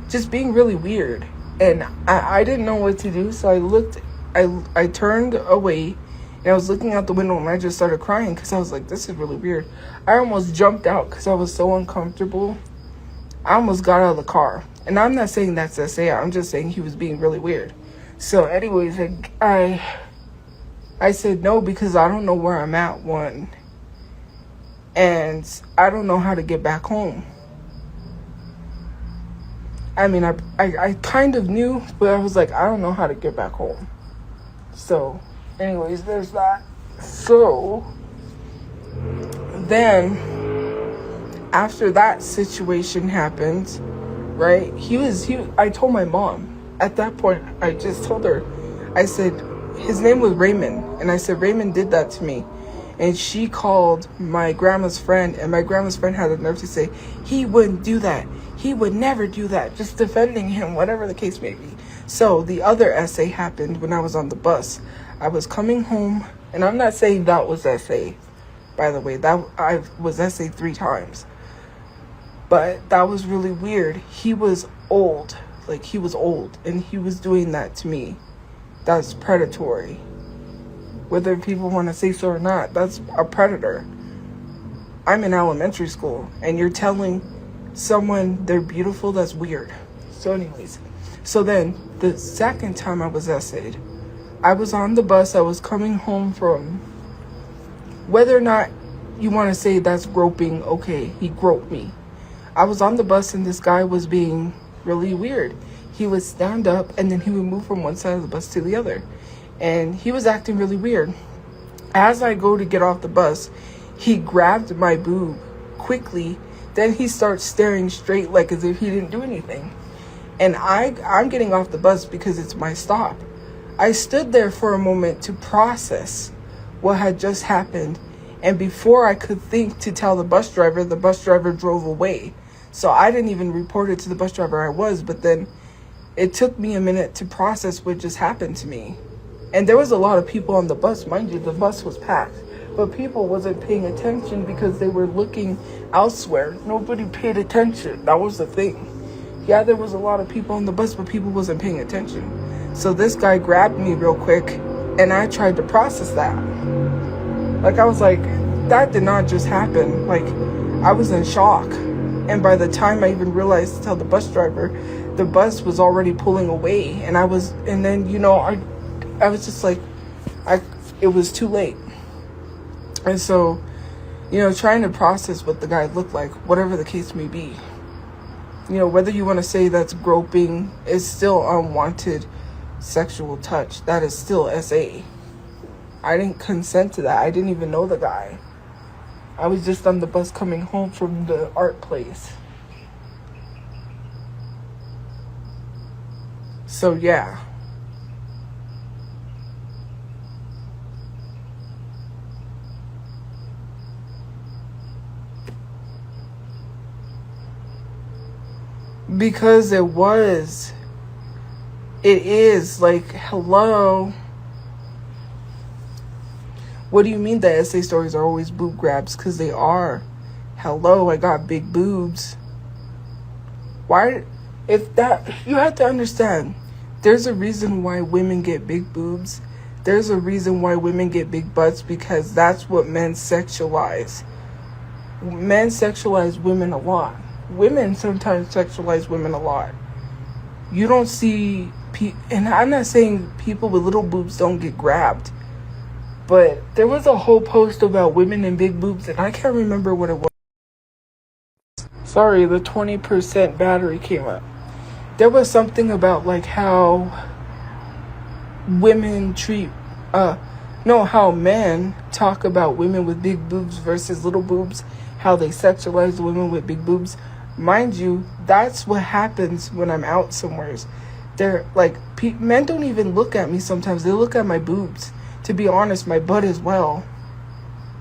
[SPEAKER 1] just being really weird. And I didn't know what to do, so I turned away, and I was looking out the window, and I just started crying because I was like, this is really weird. I almost jumped out because I was so uncomfortable. I almost got out of the car. And I'm not saying that's SA. I'm just saying he was being really weird. So anyways, I said no because I don't know where I'm at, one. And I don't know how to get back home. I mean, I kind of knew, but I was like, I don't know how to get back home. So anyways, there's that. So then after that situation happened, right, I told my mom. At that point, I just told her, I said, his name was Raymond, and I said, Raymond did that to me. And she called my grandma's friend, and my grandma's friend had the nerve to say, he wouldn't do that. He would never do that. Just defending him, whatever the case may be. So the other essay happened when I was on the bus. I was coming home, and I'm not saying that was essay, by the way. That I was essay 3 times. But that was really weird. He was old. Like, he was old, and he was doing that to me. That's predatory. Whether people want to say so or not, that's a predator. I'm in elementary school, and you're telling someone they're beautiful? That's weird. So anyways, so then the second time I was essayed, I was on the bus. I was coming home from, whether or not you want to say that's groping, okay, he groped me. I was on the bus, and this guy was being really weird. He would stand up, and then he would move from one side of the bus to the other. And he was acting really weird. As I go to get off the bus, he grabbed my boob quickly. Then he starts staring straight, like as if he didn't do anything. And I'm getting off the bus because it's my stop. I stood there for a moment to process what had just happened. And before I could think to tell the bus driver drove away. So I didn't even report it to the bus driver I was. But then it took me a minute to process what just happened to me. And there was a lot of people on the bus. Mind you, the bus was packed. But people wasn't paying attention because they were looking elsewhere. Nobody paid attention. That was the thing. Yeah, there was a lot of people on the bus, but people wasn't paying attention. So this guy grabbed me real quick, and I tried to process that. Like, I was like, that did not just happen. Like, I was in shock. And by the time I even realized to tell the bus driver, the bus was already pulling away. And then, you know, I was just like, it was too late. And so, you know, trying to process what the guy looked like, whatever the case may be. You know, whether you want to say that's groping, it's still unwanted sexual touch. That is still SA. I didn't consent to that. I didn't even know the guy. I was just on the bus coming home from the art place. So, yeah. Because it is like, hello. What do you mean that essay stories are always boob grabs? Because they are. Hello, I got big boobs. Why? You have to understand, there's a reason why women get big boobs. There's a reason why women get big butts, because that's what men sexualize. Men sexualize women a lot. Women sometimes sexualize women a lot. You don't see, and I'm not saying people with little boobs don't get grabbed, but there was a whole post about women and big boobs, and I can't remember what it was. Sorry, the 20% battery came up. There was something about like how women treat, how men talk about women with big boobs versus little boobs, how they sexualize women with big boobs. Mind you, that's what happens when I'm out somewhere. They're like, men don't even look at me sometimes. They look at my boobs. To be honest, my butt as well.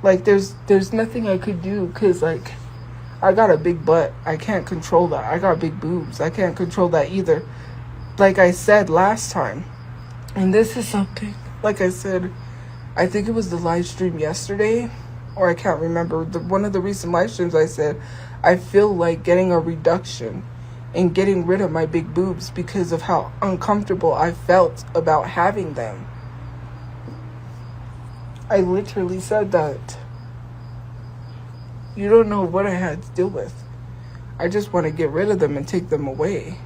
[SPEAKER 1] Like, there's nothing I could do because, like, I got a big butt. I can't control that. I got big boobs. I can't control that either. Like I said last time, and this is something, like I said, I think it was the live stream yesterday, or I can't remember. One of the recent live streams I said, I feel like getting a reduction and getting rid of my big boobs because of how uncomfortable I felt about having them. I literally said that. You don't know what I had to deal with. I just want to get rid of them and take them away.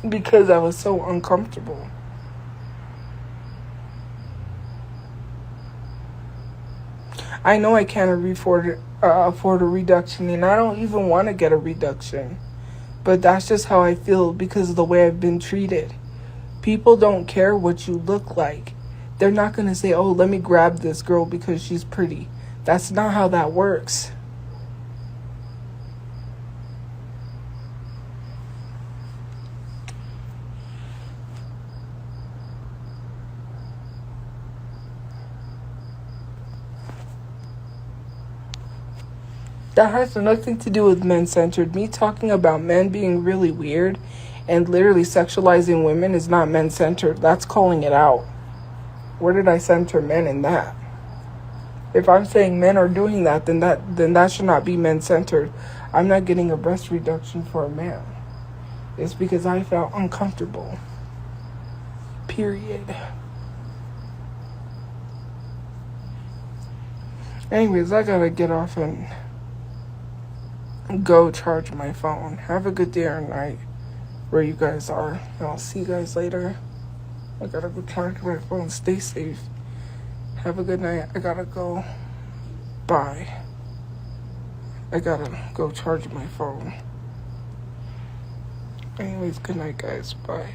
[SPEAKER 1] Because I was so uncomfortable. I know I can't afford a reduction, and I don't even want to get a reduction. But that's just how I feel because of the way I've been treated. People don't care what you look like. They're not going to say, oh, let me grab this girl because she's pretty. That's not how that works. That has nothing to do with men-centered. Me talking about men being really weird and literally sexualizing women is not men-centered. That's calling it out. Where did I center men in that? If I'm saying men are doing that, then that should not be men-centered. I'm not getting a breast reduction for a man. It's because I felt uncomfortable. Period. Anyways, I gotta get off and go charge my phone. Have a good day or night where you guys are. And I'll see you guys later. I gotta go charge my phone. Stay safe. Have a good night. I gotta go. Bye. I gotta go charge my phone. Anyways, good night, guys. Bye.